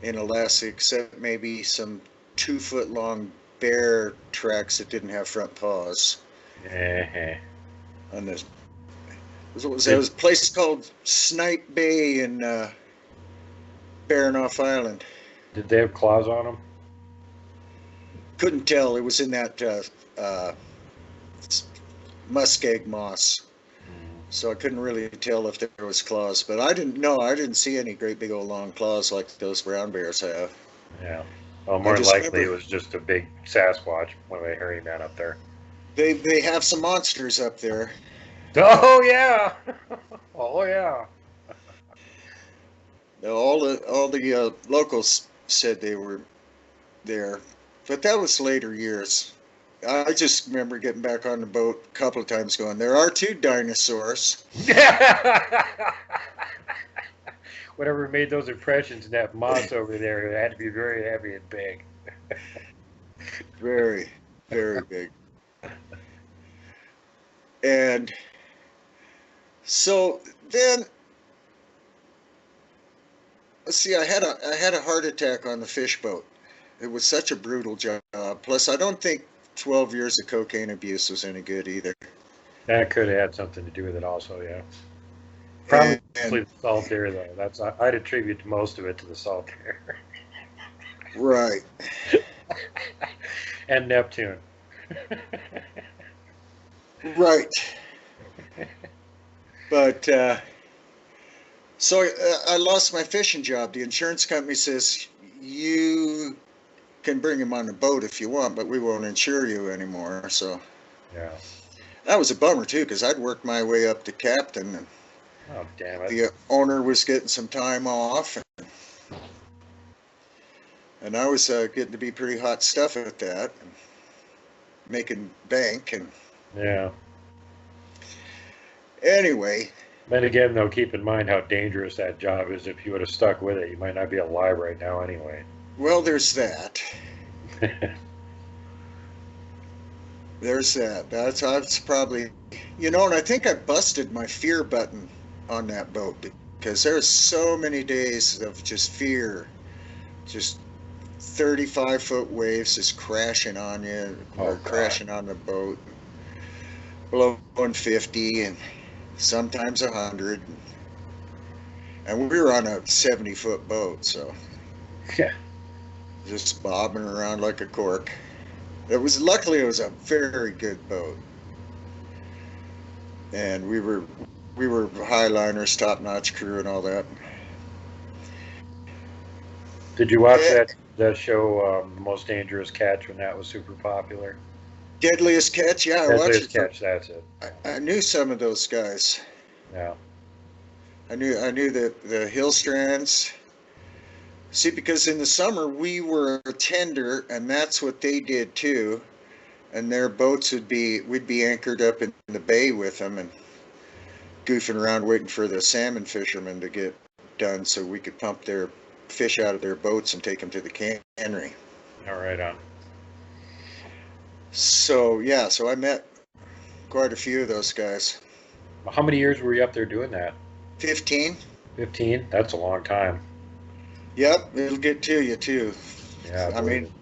[SPEAKER 2] in Alaska except maybe some 2-foot long bear tracks that didn't have front paws. On this, there was a place called Snipe Bay in Baranof Island.
[SPEAKER 1] Did they have claws on them?
[SPEAKER 2] Couldn't tell. It was in that muskeg moss, so I couldn't really tell if there was claws. But I didn't see any great big old long claws like those brown bears have.
[SPEAKER 1] Yeah. Well, more than likely it was just a big Sasquatch, one of the hairy men up there.
[SPEAKER 2] They have some monsters up there.
[SPEAKER 1] Oh yeah. Oh yeah.
[SPEAKER 2] All the locals said they were there, but that was later years. I just remember getting back on the boat a couple of times going, there are 2 dinosaurs.
[SPEAKER 1] Whatever made those impressions in that moss over there, it had to be very heavy and big.
[SPEAKER 2] Very, very big. And so then, let's see, I had a heart attack on the fish boat. It was such a brutal job. Plus, I don't think 12 years of cocaine abuse was any good either.
[SPEAKER 1] That could have had something to do with it also, yeah. Probably the salt air, though. I'd attribute most of it to the salt air.
[SPEAKER 2] Right.
[SPEAKER 1] And Neptune.
[SPEAKER 2] Right. But, so I lost my fishing job. The insurance company says, you can bring him on the boat if you want, but we won't insure you anymore. So
[SPEAKER 1] yeah,
[SPEAKER 2] that was a bummer too, because I'd worked my way up to captain, and
[SPEAKER 1] oh damn it,
[SPEAKER 2] the owner was getting some time off, and I was getting to be pretty hot stuff at that, and making bank. And
[SPEAKER 1] yeah,
[SPEAKER 2] anyway,
[SPEAKER 1] then again though, keep in mind how dangerous that job is. If you would have stuck with it, you might not be alive right now anyway.
[SPEAKER 2] Well, there's that. There's that. That's probably, and I think I busted my fear button on that boat because there's so many days of just fear, just 35-foot waves just crashing on you
[SPEAKER 1] Oh
[SPEAKER 2] or
[SPEAKER 1] God.
[SPEAKER 2] crashing on the boat, blowing 50 and sometimes 100. And we were on a 70-foot boat, so
[SPEAKER 1] Yeah.
[SPEAKER 2] just bobbing around like a cork. Luckily it was a very good boat, and we were highliners, top-notch crew, and all that.
[SPEAKER 1] Did you watch
[SPEAKER 2] Eh,
[SPEAKER 1] that show, The Most Dangerous Catch, when that was super popular?
[SPEAKER 2] Deadliest Catch, yeah, I watched
[SPEAKER 1] Deadliest
[SPEAKER 2] it.
[SPEAKER 1] Catch. That's it.
[SPEAKER 2] I knew some of those guys.
[SPEAKER 1] Yeah.
[SPEAKER 2] I knew the hill strands. See, because in the summer we were a tender, and that's what they did too. And their boats we'd be anchored up in the bay with them and goofing around waiting for the salmon fishermen to get done so we could pump their fish out of their boats and take them to the cannery.
[SPEAKER 1] All right on.
[SPEAKER 2] So yeah, so I met quite a few of those guys.
[SPEAKER 1] How many years were you up there doing that?
[SPEAKER 2] 15.
[SPEAKER 1] 15? That's a long time.
[SPEAKER 2] Yep, it'll get to you too.
[SPEAKER 1] Yeah, I
[SPEAKER 2] I
[SPEAKER 1] believe
[SPEAKER 2] mean,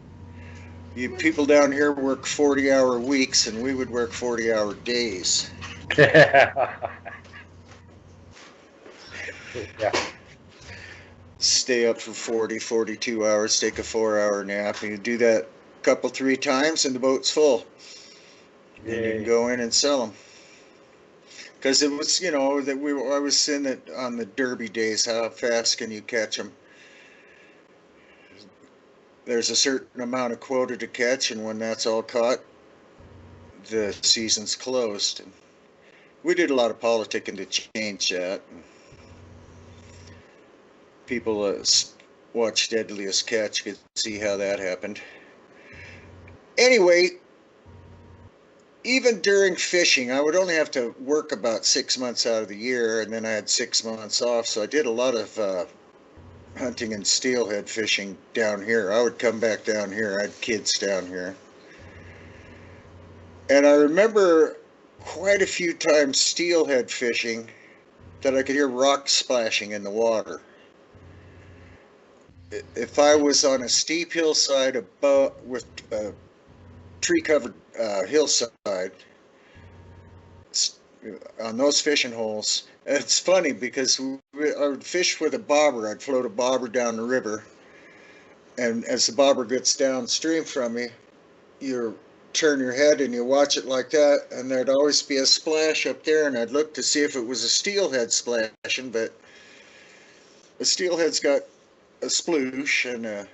[SPEAKER 2] you people down here work 40-hour weeks, and we would work 40-hour days.
[SPEAKER 1] it. Yeah.
[SPEAKER 2] Stay up for 40, 42 hours, take a 4-hour nap, and you do that a couple, 3 times, and the boat's full. And you can
[SPEAKER 1] Yay.
[SPEAKER 2] go in and sell them. Because it was, that I was saying that on the Derby days, how fast can you catch them? There's a certain amount of quota to catch, and when that's all caught, the season's closed. And we did a lot of politicking to change that. And people watch Deadliest Catch could see how that happened. Anyway, even during fishing, I would only have to work about 6 months out of the year, and then I had 6 months off. So I did a lot of hunting and steelhead fishing down here. I would come back down here. I had kids down here. And I remember quite a few times steelhead fishing that I could hear rocks splashing in the water. If I was on a steep hillside above with a tree-covered hillside on those fishing holes, it's funny because I would fish with a bobber. I'd float a bobber down the river, and as the bobber gets downstream from me, you turn your head and you watch it like that, and there'd always be a splash up there, and I'd look to see if it was a steelhead splashing, but a steelhead's got a sploosh, and a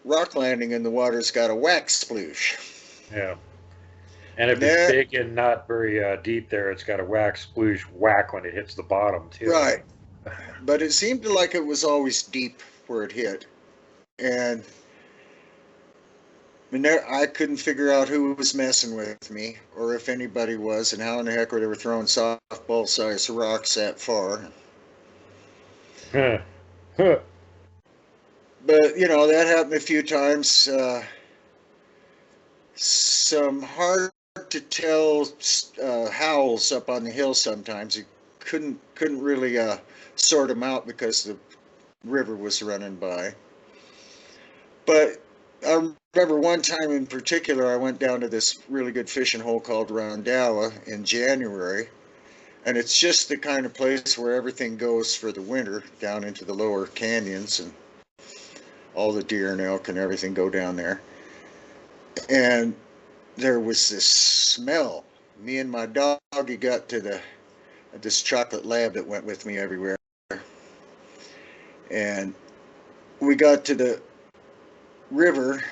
[SPEAKER 2] rock landing in the water's got a whack sploosh.
[SPEAKER 1] Yeah. And if it's big and not very deep there, it's got a whack sploosh whack when it hits the bottom, too.
[SPEAKER 2] Right. But it seemed like it was always deep where it hit. And I couldn't figure out who was messing with me or if anybody was, and how in the heck they were throwing softball-sized rocks that far.
[SPEAKER 1] Huh. Huh.
[SPEAKER 2] But, that happened a few times. Some hard to tell howls up on the hill sometimes. You couldn't really sort them out because the river was running by. But I remember one time in particular, I went down to this really good fishing hole called Rondawa in January, and it's just the kind of place where everything goes for the winter, down into the lower canyons, and all the deer and elk and everything go down there. And there was this smell. Me and my doggy got to this chocolate lab that went with me everywhere, and we got to the river,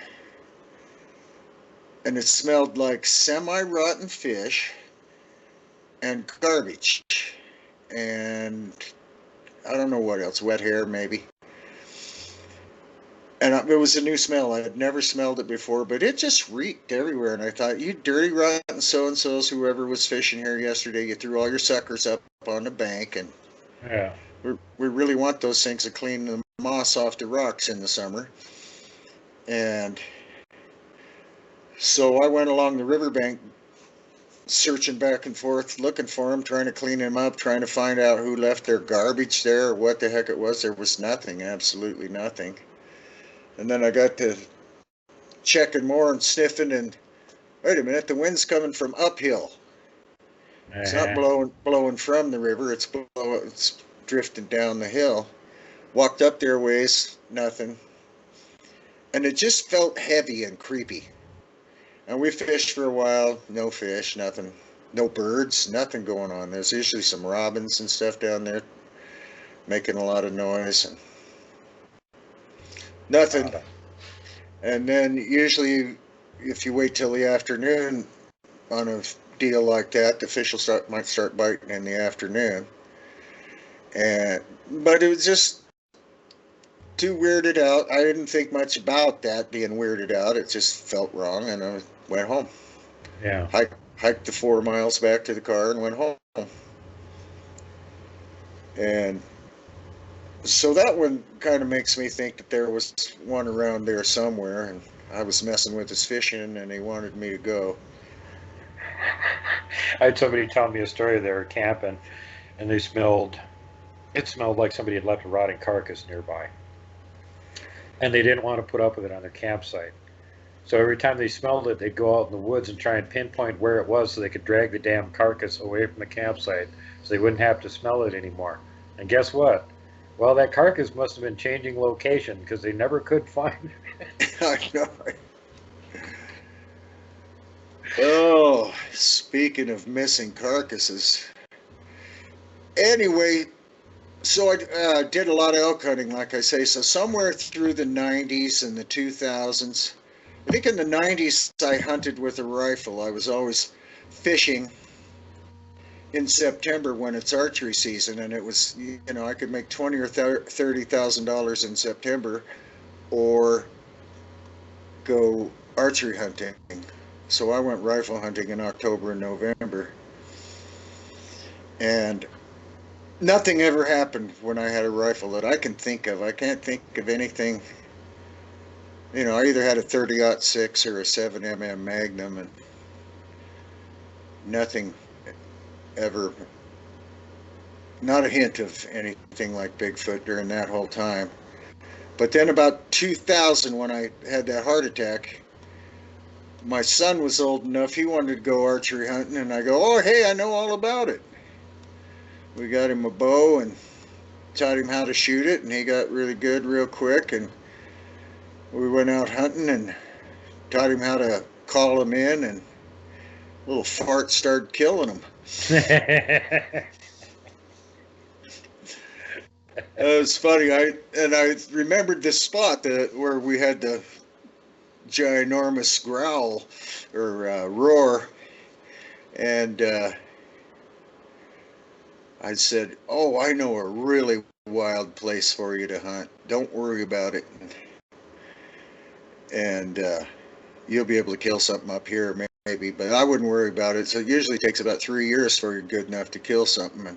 [SPEAKER 2] and it smelled like semi-rotten fish and garbage, and I don't know what else, wet hair maybe. And it was a new smell. I had never smelled it before, but it just reeked everywhere. And I thought, you dirty, rotten so-and-sos, whoever was fishing here yesterday, you threw all your suckers up on the bank, and
[SPEAKER 1] Yeah.
[SPEAKER 2] we really want those things to clean them moss off the rocks in the summer. And so I went along the riverbank searching back and forth, looking for them, trying to clean them up, trying to find out who left their garbage there or what the heck it was. There was nothing, absolutely nothing. And then I got to checking more and sniffing, and wait a minute, the wind's coming from uphill. It's not blowing from the river, it's drifting down the hill. Walked up there ways, nothing. And it just felt heavy and creepy. And we fished for a while, no fish, nothing. No birds, nothing going on. There's usually some robins and stuff down there making a lot of noise. And nothing. And then usually if you wait till the afternoon on a deal like that, the fish might start biting in the afternoon. But it was just too weirded out. I didn't think much about that being weirded out. It just felt wrong, and I went home.
[SPEAKER 1] Yeah.
[SPEAKER 2] Hiked the 4 miles back to the car and went home. And so that one kind of makes me think that there was one around there somewhere, and I was messing with his fishing, and he wanted me to go.
[SPEAKER 1] I had somebody tell me a story. They were camping, and it smelled like somebody had left a rotting carcass nearby. And they didn't want to put up with it on their campsite. So every time they smelled it, they'd go out in the woods and try and pinpoint where it was so they could drag the damn carcass away from the campsite so they wouldn't have to smell it anymore. And guess what? Well, that carcass must have been changing location because they never could find it.
[SPEAKER 2] I know. Oh, speaking of missing carcasses. Anyway, so I did a lot of elk hunting, like I say. So somewhere through the 90s and the 2000s, I think in the 90s I hunted with a rifle. I was always fishing in September when it's archery season, and it was, I could make $20,000 or $30,000 in September or go archery hunting. So I went rifle hunting in October and November, and nothing ever happened when I had a rifle that I can think of. I can't think of anything. I either had a 30-06 or a 7mm Magnum, and nothing ever, not a hint of anything like Bigfoot during that whole time. But then about 2000, when I had that heart attack, my son was old enough, he wanted to go archery hunting, and I go, oh, hey, I know all about it. We got him a bow and taught him how to shoot it, and he got really good real quick, and we went out hunting and taught him how to call them in, and little fart started killing him. It was funny. I remembered this spot where we had the ginormous growl or roar, and I said, oh, I know a really wild place for you to hunt. Don't worry about it. And you'll be able to kill something up here maybe, but I wouldn't worry about it. So it usually takes about 3 years before you're good enough to kill something.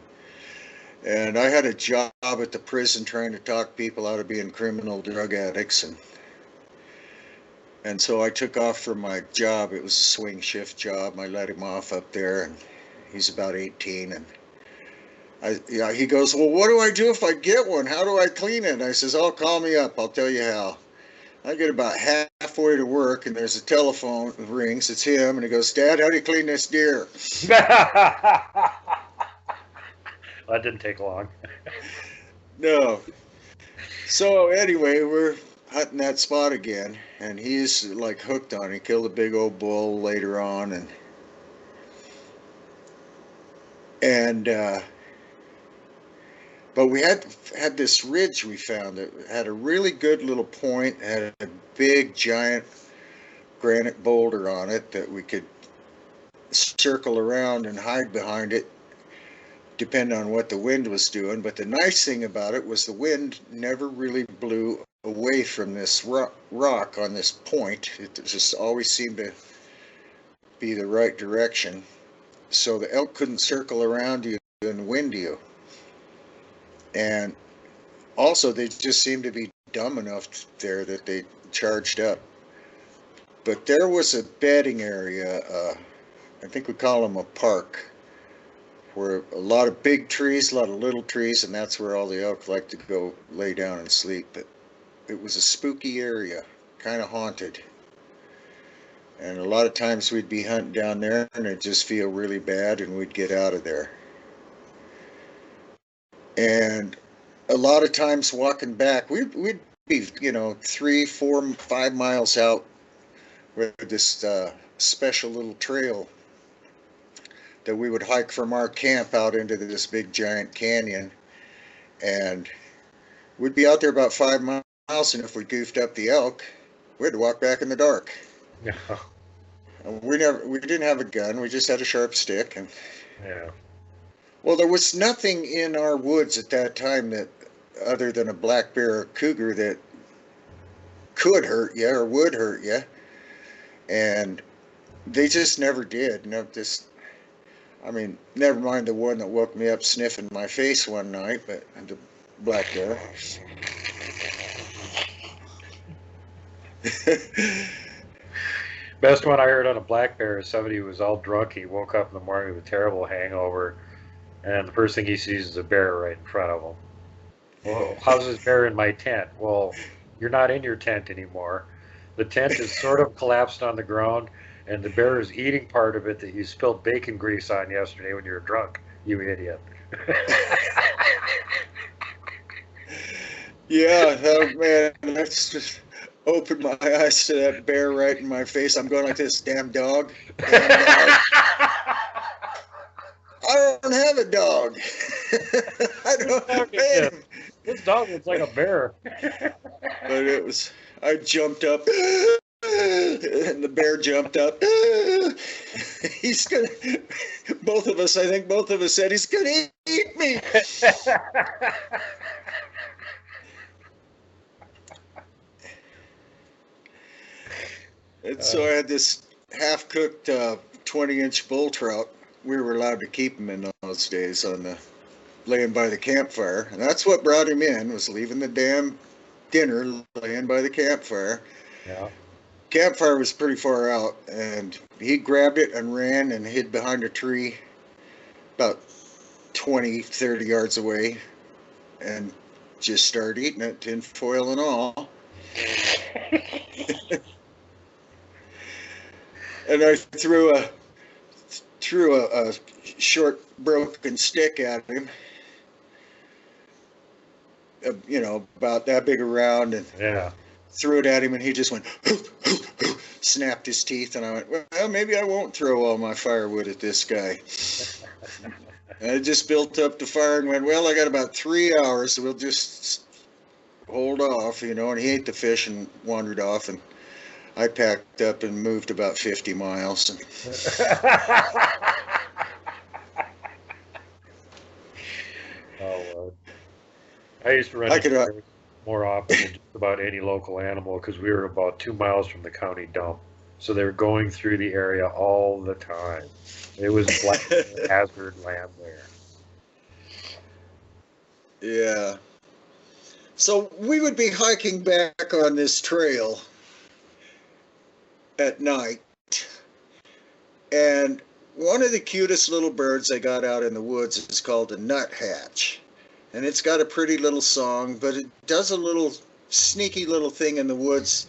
[SPEAKER 2] And I had a job at the prison trying to talk people out of being criminal drug addicts, and so I took off from my job. It was a swing shift job. I let him off up there, and he's about 18, and he goes, well, what do I do if I get one? How do I clean it? And I says, oh, call me up. I'll tell you how. I get about halfway to work, and there's a telephone that rings. It's him, and he goes, Dad, how do you clean this deer?
[SPEAKER 1] That didn't take long.
[SPEAKER 2] No. So anyway, we're hunting that spot again, and he's like hooked on it. He killed a big old bull later on, but we had this ridge we found that had a really good little point, had a big giant granite boulder on it that we could circle around and hide behind it depending on what the wind was doing. But the nice thing about it was the wind never really blew away from this rock on this point. It just always seemed to be the right direction, so the elk couldn't circle around you and wind you. And Also, they just seemed to be dumb enough there that they charged up. But there was a bedding area, I think we call them a park, where a lot of big trees, a lot of little trees, and that's where all the elk like to go lay down and sleep. But it was a spooky area, kind of haunted. And a lot of times we'd be hunting down there and it'd just feel really bad and we'd get out of there. And a lot of times walking back, we'd be, 3, 4, 5 miles out with this special little trail that we would hike from our camp out into this big giant canyon. And we'd be out there about 5 miles, and if we goofed up the elk, we had to walk back in the dark.
[SPEAKER 1] Yeah.
[SPEAKER 2] And we didn't have a gun, we just had a sharp stick. And
[SPEAKER 1] Yeah.
[SPEAKER 2] well, there was nothing in our woods at that time that, other than a black bear or cougar, that could hurt you or would hurt you. And they just never did. Never mind the one that woke me up sniffing my face one night, but the black bear.
[SPEAKER 1] Best one I heard on a black bear is somebody who was all drunk. He woke up in the morning with a terrible hangover, and the first thing he sees is a bear right in front of him. Well, how's this bear in my tent? Well, you're not in your tent anymore. The tent is sort of collapsed on the ground, and the bear is eating part of it that you spilled bacon grease on yesterday when you were drunk, you idiot.
[SPEAKER 2] Yeah, oh man, that's just opened my eyes to that bear right in my face. I'm going like this, damn dog. Damn dog. I don't have a dog. I don't pay him.
[SPEAKER 1] This dog looks like a bear.
[SPEAKER 2] But I jumped up, and the bear jumped up. He's gonna, I think both of us said, he's gonna eat me. And so I had this half-cooked 20-inch bull trout. We were allowed to keep him in those days laying by the campfire. And that's what brought him in, was leaving the damn dinner laying by the campfire.
[SPEAKER 1] Yeah.
[SPEAKER 2] Campfire was pretty far out, and he grabbed it and ran and hid behind a tree about 20, 30 yards away and just started eating it, tin foil and all. And I threw a short broken stick at him, about that big around, and
[SPEAKER 1] Yeah.
[SPEAKER 2] threw it at him, and he just went, snapped his teeth, and I went, well, maybe I won't throw all my firewood at this guy. And I just built up the fire and went, well, I got about 3 hours, so we'll just hold off, and he ate the fish and wandered off, and I packed up and moved about 50 miles.
[SPEAKER 1] Oh, Lord. I used to run into bears more often than just about any local animal because we were about 2 miles from the county dump. So they were going through the area all the time. It was like hazard land there.
[SPEAKER 2] Yeah. So we would be hiking back on this trail at night, and one of the cutest little birds I got out in the woods is called a nuthatch, and it's got a pretty little song, but it does a little sneaky little thing in the woods.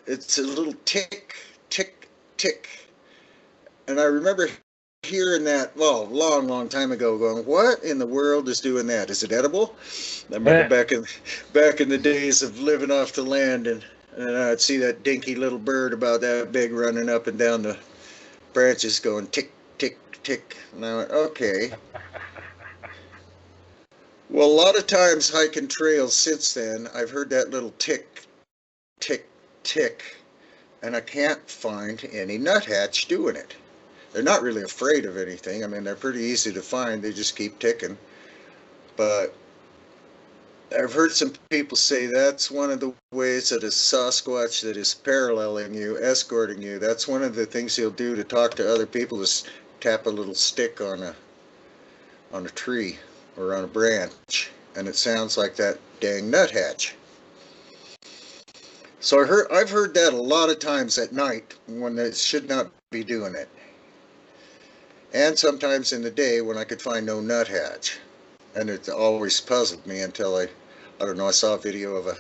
[SPEAKER 2] It's a little tick, tick, tick, and I remember hearing that, well, long time ago, going, what in the world is doing that? Is it edible? I remember back in the days of living off the land, and I'd see that dinky little bird about that big running up and down the branches going tick, tick, tick. And I went, okay. Well, a lot of times hiking trails since then, I've heard that little tick, tick, tick, and I can't find any nuthatch doing it. They're not really afraid of anything. I mean, they're pretty easy to find. They just keep ticking. But I've heard some people say that's one of the ways that a Sasquatch that is paralleling you, escorting you, that's one of the things he'll do to talk to other people, is tap a little stick on a tree or on a branch, and it sounds like that dang nuthatch. So I've heard that a lot of times at night when they should not be doing it. And sometimes in the day when I could find no nuthatch. And it always puzzled me until I don't know, I saw a video of a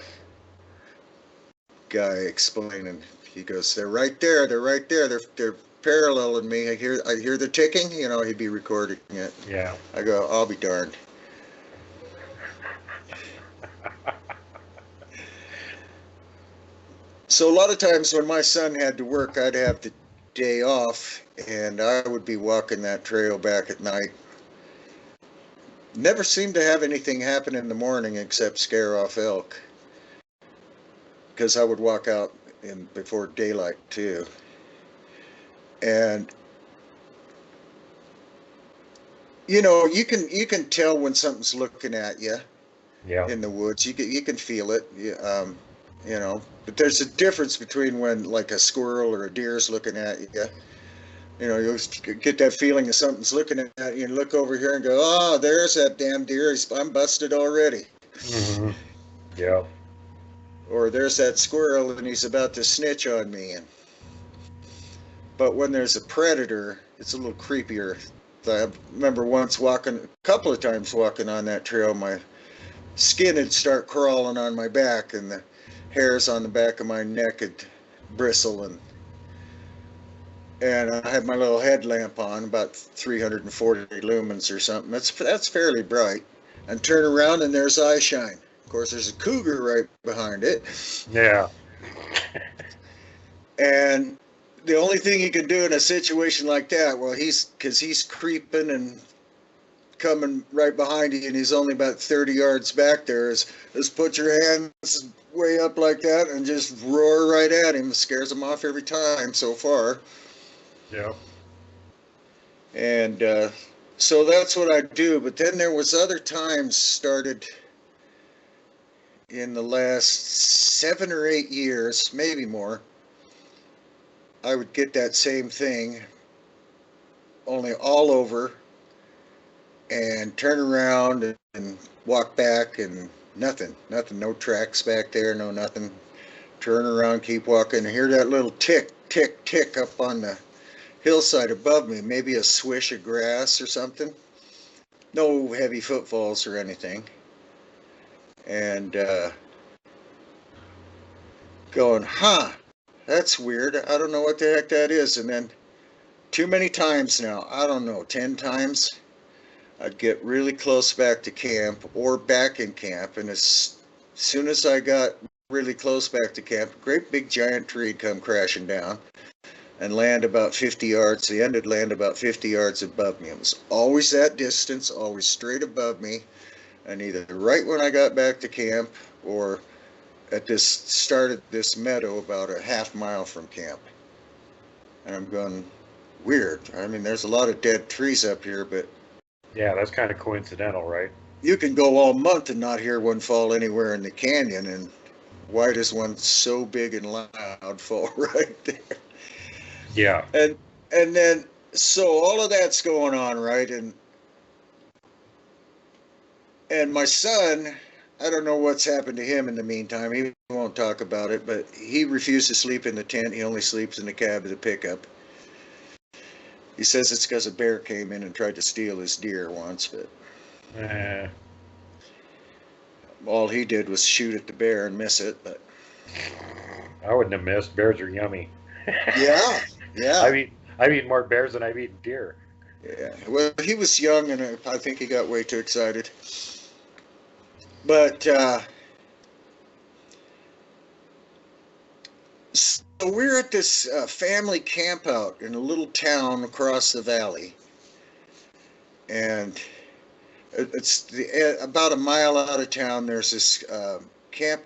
[SPEAKER 2] guy explaining. He goes, they're right there, they're paralleling me. I hear the ticking, you know, he'd be recording it.
[SPEAKER 1] Yeah.
[SPEAKER 2] I go, I'll be darned. So a lot of times when my son had to work, I'd have the day off, and I would be walking that trail back at night. Never seemed to have anything happen in the morning except scare off elk, because I would walk out before daylight too. And you know, you can tell when something's looking at you. Yeah. In the woods, you can feel it. You know, but there's a difference between when like a squirrel or a deer is looking at you. You know, you get that feeling of something's looking at you, and look over here and go, oh, there's that damn deer. I'm busted already.
[SPEAKER 1] Mm-hmm. Yeah.
[SPEAKER 2] Or there's that squirrel and he's about to snitch on me. But when there's a predator, it's a little creepier. I remember once a couple of times walking on that trail, my skin would start crawling on my back and the hairs on the back of my neck would bristle, and I had my little headlamp on, about 340 lumens or something. That's fairly bright. And turn around and there's eye shine. Of course, there's a cougar right behind it.
[SPEAKER 1] Yeah.
[SPEAKER 2] And the only thing you can do in a situation like that, well, because he's creeping and coming right behind you, and he's only about 30 yards back there, is put your hands way up like that and just roar right at him. It scares him off every time so far.
[SPEAKER 1] Yeah.
[SPEAKER 2] And so that's what I do. But then there was other times started in the last 7 or 8 years, maybe more. I would get that same thing, only all over, and turn around and walk back, and nothing, no tracks back there, no nothing. Turn around, keep walking, and hear that little tick, tick, tick up on the hillside above me, maybe a swish of grass or something. No heavy footfalls or anything. And going, huh, that's weird. I don't know what the heck that is. And then too many times now, I don't know, 10 times, I'd get really close back to camp or back in camp. And as soon as I got really close back to camp, a great big giant tree would come crashing down and land about 50 yards. The end would land about 50 yards above me. It was always that distance, always straight above me. And either right when I got back to camp or at this start of this meadow about a half mile from camp. And I'm going, weird. I mean, there's a lot of dead trees up here, but
[SPEAKER 1] yeah, that's kind of coincidental, right?
[SPEAKER 2] You can go all month and not hear one fall anywhere in the canyon, and why does one so big and loud fall right there?
[SPEAKER 1] Yeah.
[SPEAKER 2] And then so all of that's going on, right? And my son, I don't know what's happened to him in the meantime. He won't talk about it, but he refused to sleep in the tent. He only sleeps in the cab of the pickup. He says it's because a bear came in and tried to steal his deer once, but all he did was shoot at the bear and miss it. But
[SPEAKER 1] I wouldn't have missed. Bears are yummy.
[SPEAKER 2] Yeah.
[SPEAKER 1] I've eaten more bears than I've eaten deer.
[SPEAKER 2] Yeah. Well, he was young, and I think he got way too excited. But so we're at this family camp out in a little town across the valley, and it's about a mile out of town. There's this camp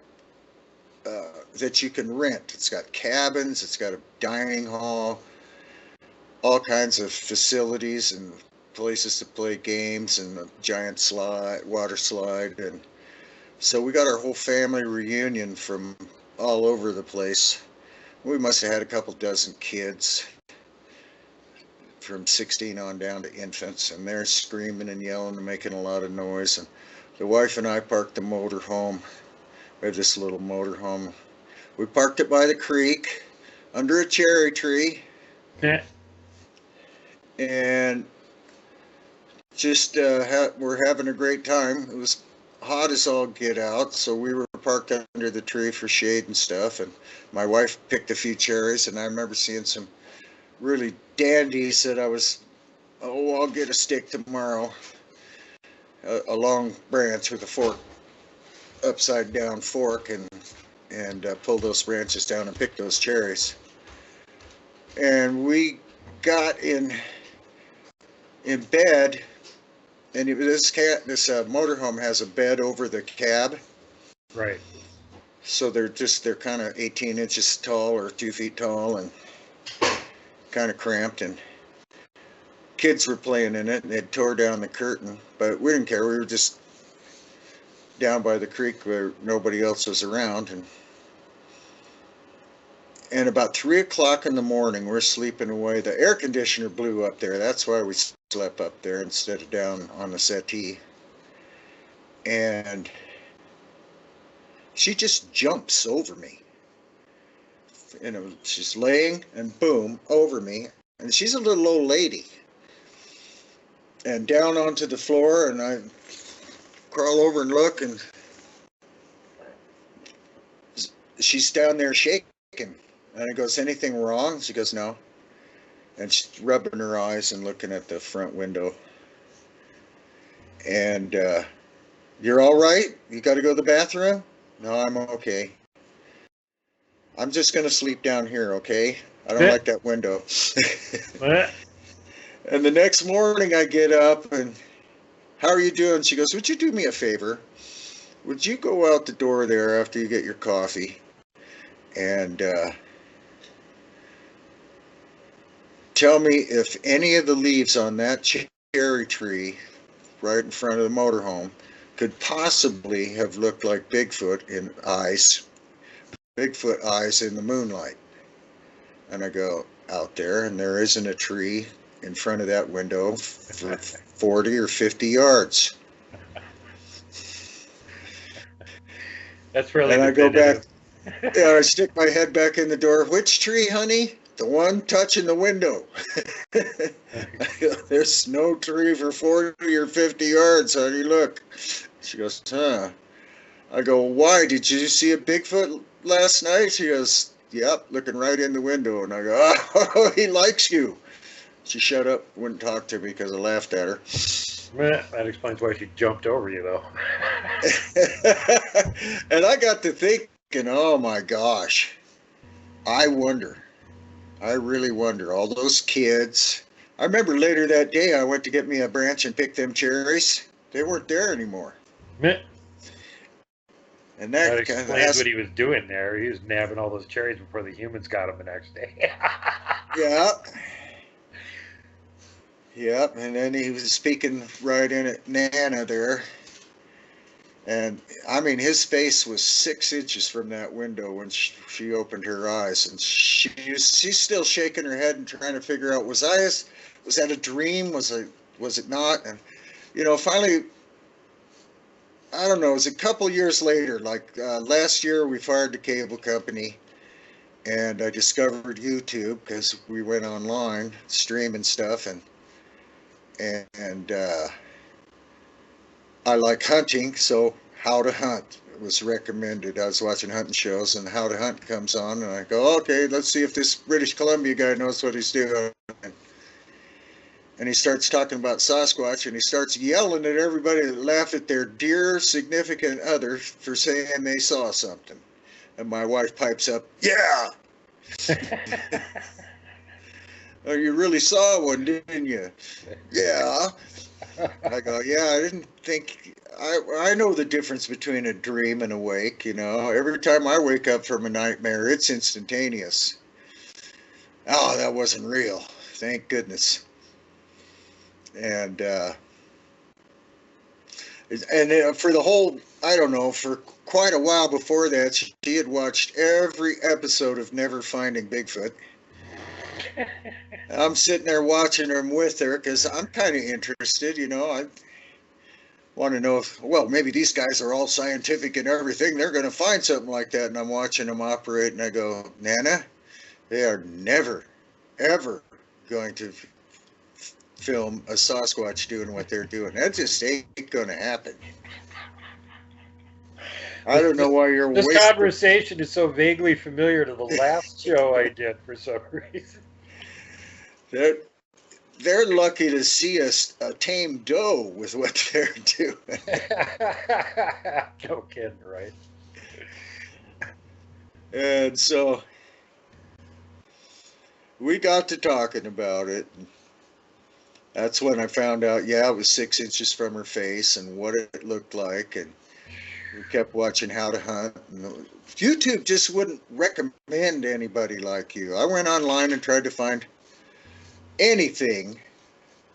[SPEAKER 2] that you can rent. It's got cabins, it's got a dining hall, all kinds of facilities and places to play games, and a giant water slide. And so we got our whole family reunion from all over the place. We must have had a couple dozen kids, from 16 on down to infants, and they're screaming and yelling and making a lot of noise, and the wife and I parked the motorhome. We have this little motorhome. We parked it by the creek under a cherry tree.
[SPEAKER 1] Yeah.
[SPEAKER 2] And just we're having a great time. It was hot as all get out, so we were parked under the tree for shade and stuff. And my wife picked a few cherries, and I remember seeing some really dandies that I was, oh, I'll get a stick tomorrow. A long branch with a fork, upside down fork, and pull those branches down and pick those cherries. And we got in bed, and this motorhome has a bed over the cab.
[SPEAKER 1] Right.
[SPEAKER 2] So they're kind of 18 inches tall or 2 feet tall and kind of cramped, and kids were playing in it, and they tore down the curtain, but we didn't care. We were just down by the creek where nobody else was around, and about 3 o'clock in the morning, we're sleeping away. The air conditioner blew up there. That's why we slept up there instead of down on the settee. And she just jumps over me. And she's laying, and boom, over me. And she's a little old lady. And down onto the floor, and I crawl over and look, and she's down there shaking. And I goes, anything wrong? She goes, no. And she's rubbing her eyes and looking at the front window. And, you're all right? You got to go to the bathroom? No, I'm okay. I'm just going to sleep down here, okay? I don't like that window. And the next morning I get up, and how are you doing? She goes, would you do me a favor? Would you go out the door there after you get your coffee and tell me if any of the leaves on that cherry tree right in front of the motorhome could possibly have looked like Bigfoot eyes in the moonlight. And I go out there, and there isn't a tree in front of that window for 40 or 50 yards.
[SPEAKER 1] That's really.
[SPEAKER 2] And I go back. Yeah, I stick my head back in the door. Which tree, honey? The one touching the window. There's no tree for 40 or 50 yards, honey. Look. She goes, huh. I go, why? Did you see a Bigfoot last night? She goes, yep, looking right in the window. And I go, oh, he likes you. She shut up, wouldn't talk to me because I laughed at her.
[SPEAKER 1] That explains why she jumped over you, though.
[SPEAKER 2] And I got to thinking, oh my gosh, I really wonder, all those kids. I remember later that day I went to get me a branch and pick them cherries. They weren't there anymore. And that
[SPEAKER 1] explains what he was doing there. He was nabbing all those cherries before the humans got them the next day.
[SPEAKER 2] Yeah. Yep, and then he was speaking right in at Nana there. And, I mean, his face was 6 inches from that window when she opened her eyes. And she's still shaking her head and trying to figure out, was that a dream? Was it not? And, you know, finally, I don't know, it was a couple years later, like last year we fired the cable company. And I discovered YouTube because we went online streaming stuff, and I like hunting, so How to Hunt was recommended. I was watching hunting shows, and How to Hunt comes on, and I go, okay, let's see if this British Columbia guy knows what he's doing. And he starts talking about Sasquatch, and he starts yelling at everybody that laughed at their dear significant other for saying they saw something. And my wife pipes up, yeah! Oh, you really saw one, didn't you? Yeah. I go, yeah, I didn't think, I know the difference between a dream and awake, you know. Every time I wake up from a nightmare, it's instantaneous. Oh, that wasn't real. Thank goodness. And for the whole, I don't know, for quite a while before that, she had watched every episode of Never Finding Bigfoot. I'm sitting there watching them with her because I'm kind of interested, you know. want to know if, well, maybe these guys are all scientific and everything. They're going to find something like that. And I'm watching them operate, and I go, Nana, they are never, ever going to film a Sasquatch doing what they're doing. That just ain't going to happen. I don't know why you're
[SPEAKER 1] This
[SPEAKER 2] wasting.
[SPEAKER 1] conversation is so vaguely familiar to the last show I did for some reason.
[SPEAKER 2] They're lucky to see a tame doe with what they're doing.
[SPEAKER 1] No kidding, right?
[SPEAKER 2] And so we got to talking about it. That's when I found out, yeah, it was 6 inches from her face and what it looked like. And we kept watching How to Hunt. And YouTube just wouldn't recommend anybody like you. I went online and tried to find anything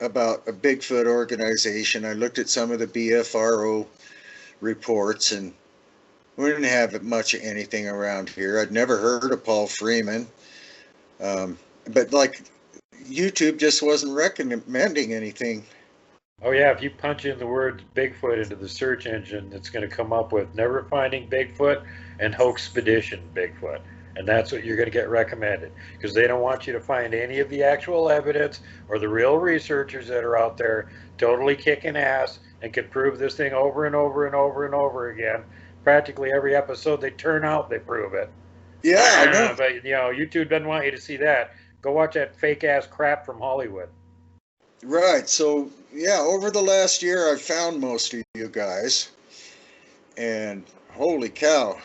[SPEAKER 2] about a Bigfoot organization. I looked at some of the BFRO reports, and we didn't have much of anything around here. I'd never heard of Paul Freeman. But like, YouTube just wasn't recommending anything.
[SPEAKER 1] Oh yeah, if you punch in the word Bigfoot into the search engine, it's going to come up with Never Finding Bigfoot and Hoaxpedition Bigfoot. And that's what you're going to get recommended, because they don't want you to find any of the actual evidence or the real researchers that are out there totally kicking ass and can prove this thing over and over and over and over again. Practically every episode they turn out, they prove it.
[SPEAKER 2] Yeah, I know.
[SPEAKER 1] But YouTube doesn't want you to see that. Go watch that fake ass crap from Hollywood.
[SPEAKER 2] Right. So yeah, over the last year, I've found most of you guys, and holy cow.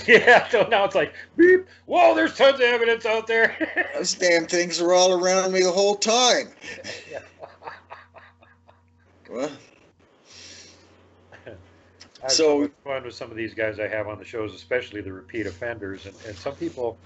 [SPEAKER 1] Yeah, so now it's like, beep, whoa, there's tons of evidence out there.
[SPEAKER 2] Those damn things were all around me the whole time.
[SPEAKER 1] Yeah.
[SPEAKER 2] Well,
[SPEAKER 1] I have so much fun with some of these guys I have on the shows, especially the repeat offenders. And some people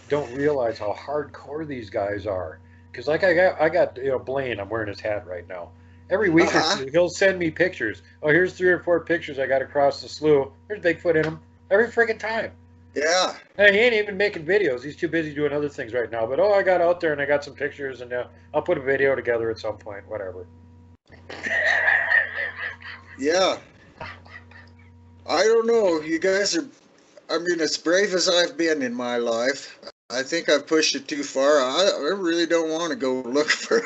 [SPEAKER 1] don't realize how hardcore these guys are. Because like I got Blaine, I'm wearing his hat right now. Every week or two, he'll send me pictures. Oh, here's 3 or 4 pictures I got across the slough. There's Bigfoot in them. Every freaking time.
[SPEAKER 2] Yeah.
[SPEAKER 1] And he ain't even making videos. He's too busy doing other things right now. But I got out there and I got some pictures, and I'll put a video together at some point. Whatever.
[SPEAKER 2] Yeah. I don't know. You guys are, I mean, as brave as I've been in my life, I think I've pushed it too far. I really don't want to go look for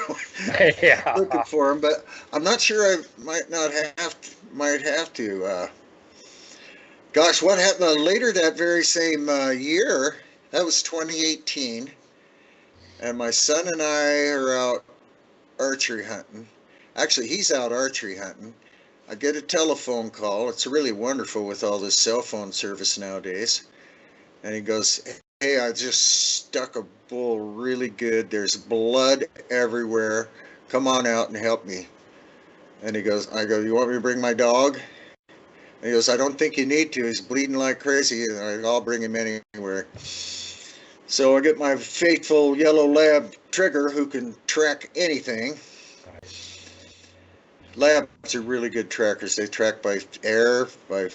[SPEAKER 1] Yeah.
[SPEAKER 2] looking for them, but I'm not sure I might have to. Gosh, what happened later that very same year? That was 2018, and my son and I are out archery hunting. Actually, he's out archery hunting. I get a telephone call. It's really wonderful with all this cell phone service nowadays. And he goes, "Hey, I just stuck a bull really good. There's blood everywhere. Come on out and help me." And I go, "You want me to bring my dog?" And he goes, "I don't think you need to. He's bleeding like crazy, and I'll bring him anywhere." So I get my faithful yellow lab Trigger, who can track anything. Labs are really good trackers. They track by air, by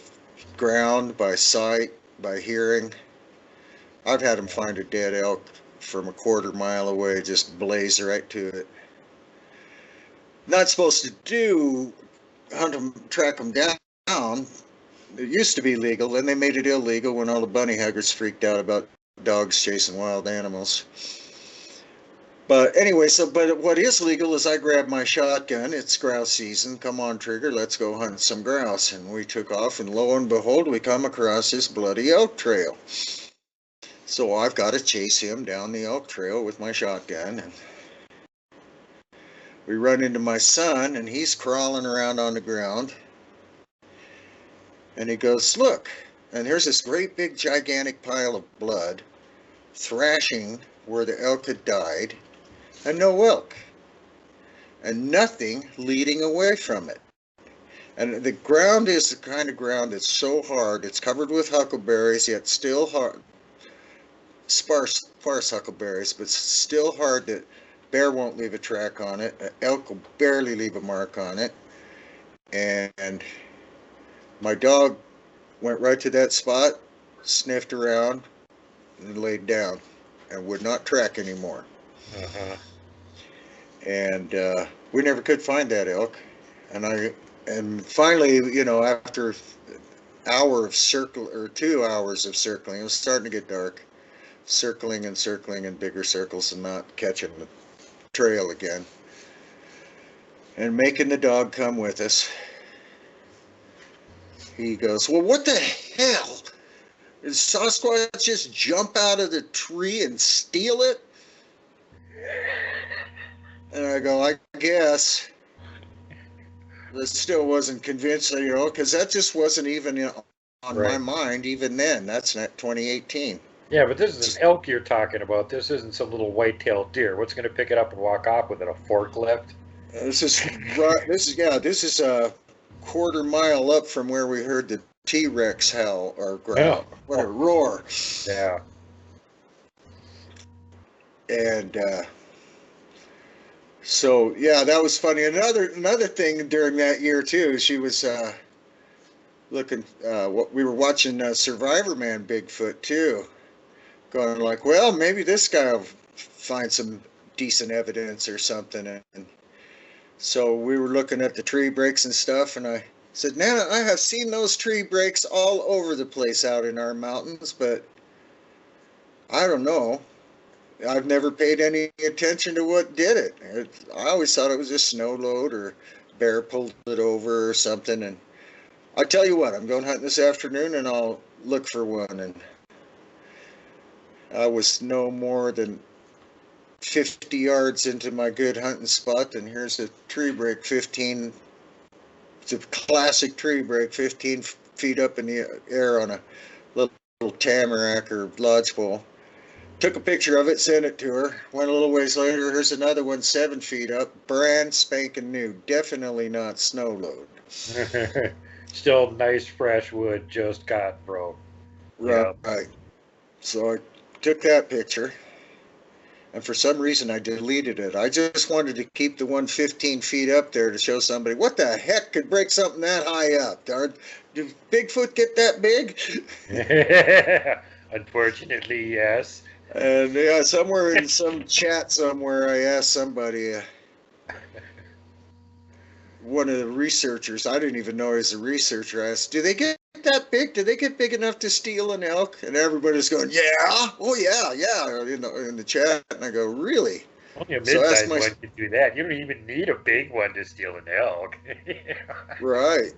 [SPEAKER 2] ground, by sight, by hearing. I've had them find a dead elk from a quarter mile away, just blaze right to it. Not supposed to hunt them, track them down. It used to be legal, then they made it illegal when all the bunny huggers freaked out about dogs chasing wild animals. But anyway, but what is legal is I grabbed my shotgun. It's grouse season. Come on, Trigger, let's go hunt some grouse. And we took off, and lo and behold, we come across this bloody elk trail. So I've got to chase him down the elk trail with my shotgun. And we run into my son, and he's crawling around on the ground. And he goes, "Look," and here's this great big gigantic pile of blood thrashing where the elk had died, and no elk, and nothing leading away from it. And the ground is the kind of ground that's so hard, it's covered with huckleberries, yet still hard, sparse huckleberries, but still hard that bear won't leave a track on it, an elk will barely leave a mark on it. And my dog went right to that spot, sniffed around, and laid down, and would not track anymore. And we never could find that elk. And And finally, after an hour of circle or 2 hours of circling, it was starting to get dark. Circling and circling in bigger circles and not catching the trail again. And making the dog come with us. He goes, well, what the hell? Did Sasquatch just jump out of the tree and steal it? And I go, I guess. But still wasn't convinced, because that just wasn't even on my mind even then. That's not 2018.
[SPEAKER 1] Yeah, but this is an elk you're talking about. This isn't some little white-tailed deer. What's going to pick it up and walk off with it? A forklift?
[SPEAKER 2] This is a quarter mile up from where we heard the T-Rex howl or growl. Oh. What a roar!
[SPEAKER 1] Yeah.
[SPEAKER 2] And so yeah, that was funny. Another thing during that year too, she was looking. We were watching Survivor Man Bigfoot too. Going like, well, maybe this guy will find some decent evidence or something. And so we were looking at the tree breaks and stuff, and I said, Nana, I have seen those tree breaks all over the place out in our mountains, but I don't know. I've never paid any attention to what did it. I always thought it was a snow load or bear pulled it over or something. And I tell you what, I'm going hunting this afternoon, and I'll look for one. And I was no more than 50 yards into my good hunting spot, and here's a tree break 15. It's a classic tree break, 15 feet up in the air on a little tamarack or lodgepole. Took a picture of it, sent it to her. Went a little ways later, here's another one 7 feet up, brand spanking new. Definitely not snow load.
[SPEAKER 1] Still nice fresh wood, just got broke.
[SPEAKER 2] Right. Yep. So I took that picture, and for some reason I deleted it. I just wanted to keep the one 15 feet up there to show somebody, what the heck could break something that high up? Did Bigfoot get that big?
[SPEAKER 1] Unfortunately, yes.
[SPEAKER 2] And yeah, somewhere in some chat somewhere, I asked somebody, one of the researchers, I didn't even know he was a researcher, I asked, do they get that big? Do they get big enough to steal an elk? And everybody's going, yeah, oh yeah, in the chat. And I go, really?
[SPEAKER 1] Only a mid-sized one can do that. You don't even need a big one to steal an elk.
[SPEAKER 2] Right.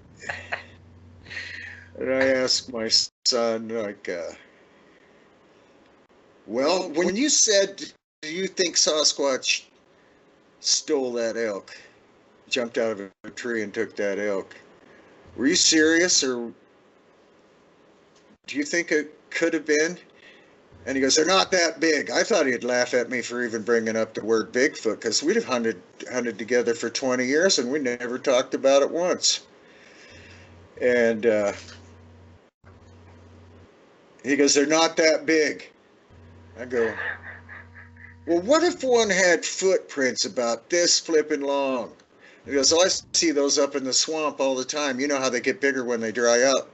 [SPEAKER 2] And I asked my son, like, well, when you said, do you think Sasquatch stole that elk, jumped out of a tree and took that elk, were you serious, or do you think it could have been? And he goes, they're not that big. I thought he'd laugh at me for even bringing up the word Bigfoot, because we'd have hunted together for 20 years and we never talked about it once. And he goes, they're not that big. I go, well, what if one had footprints about this flipping long? He goes, oh, I see those up in the swamp all the time. You know how they get bigger when they dry up.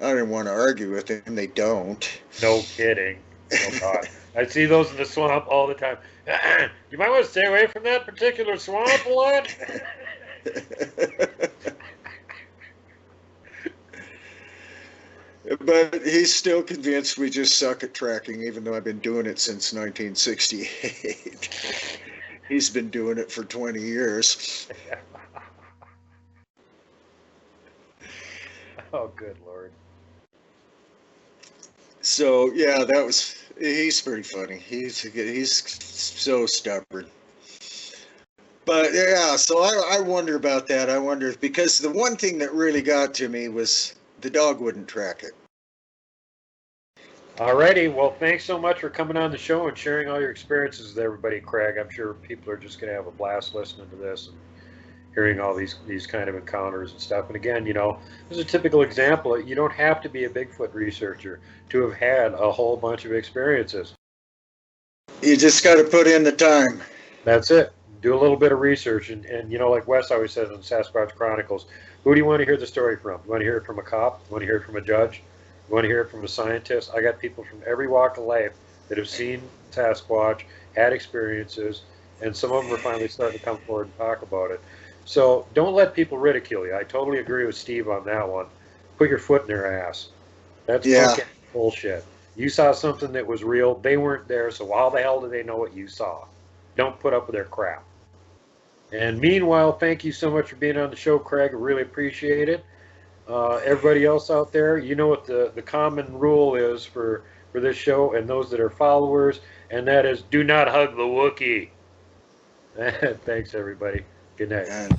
[SPEAKER 2] I didn't want to argue with him. They don't.
[SPEAKER 1] No kidding. Oh, God. I see those in the swamp all the time. You might want to stay away from that particular swamp a lot.
[SPEAKER 2] But he's still convinced we just suck at tracking, even though I've been doing it since 1968. He's been doing it for 20 years.
[SPEAKER 1] Oh, good Lord.
[SPEAKER 2] So, yeah, he's pretty funny. He's so stubborn. But, yeah, so I wonder about that. I wonder, because the one thing that really got to me was the dog wouldn't track it.
[SPEAKER 1] Alrighty, well, thanks so much for coming on the show and sharing all your experiences with everybody, Craig. I'm sure people are just going to have a blast listening to this and hearing all these kind of encounters and stuff. And again, this is a typical example. You don't have to be a Bigfoot researcher to have had a whole bunch of experiences.
[SPEAKER 2] You just got to put in the time.
[SPEAKER 1] That's it. Do a little bit of research. And like Wes always says in Sasquatch Chronicles, who do you want to hear the story from? You want to hear it from a cop? You want to hear it from a judge? You want to hear it from a scientist? I got people from every walk of life that have seen Sasquatch, had experiences, and some of them are finally starting to come forward and talk about it. So don't let people ridicule you. I totally agree with Steve on that one. Put your foot in their ass. That's
[SPEAKER 2] Yeah.
[SPEAKER 1] fucking bullshit. You saw something that was real. They weren't there, so how the hell do they know what you saw? Don't put up with their crap. And meanwhile, thank you so much for being on the show, Craig. I really appreciate it. Everybody else out there, you know what the common rule is for this show and those that are followers, and that is do not hug the Wookiee. Thanks, everybody. Good night.
[SPEAKER 2] And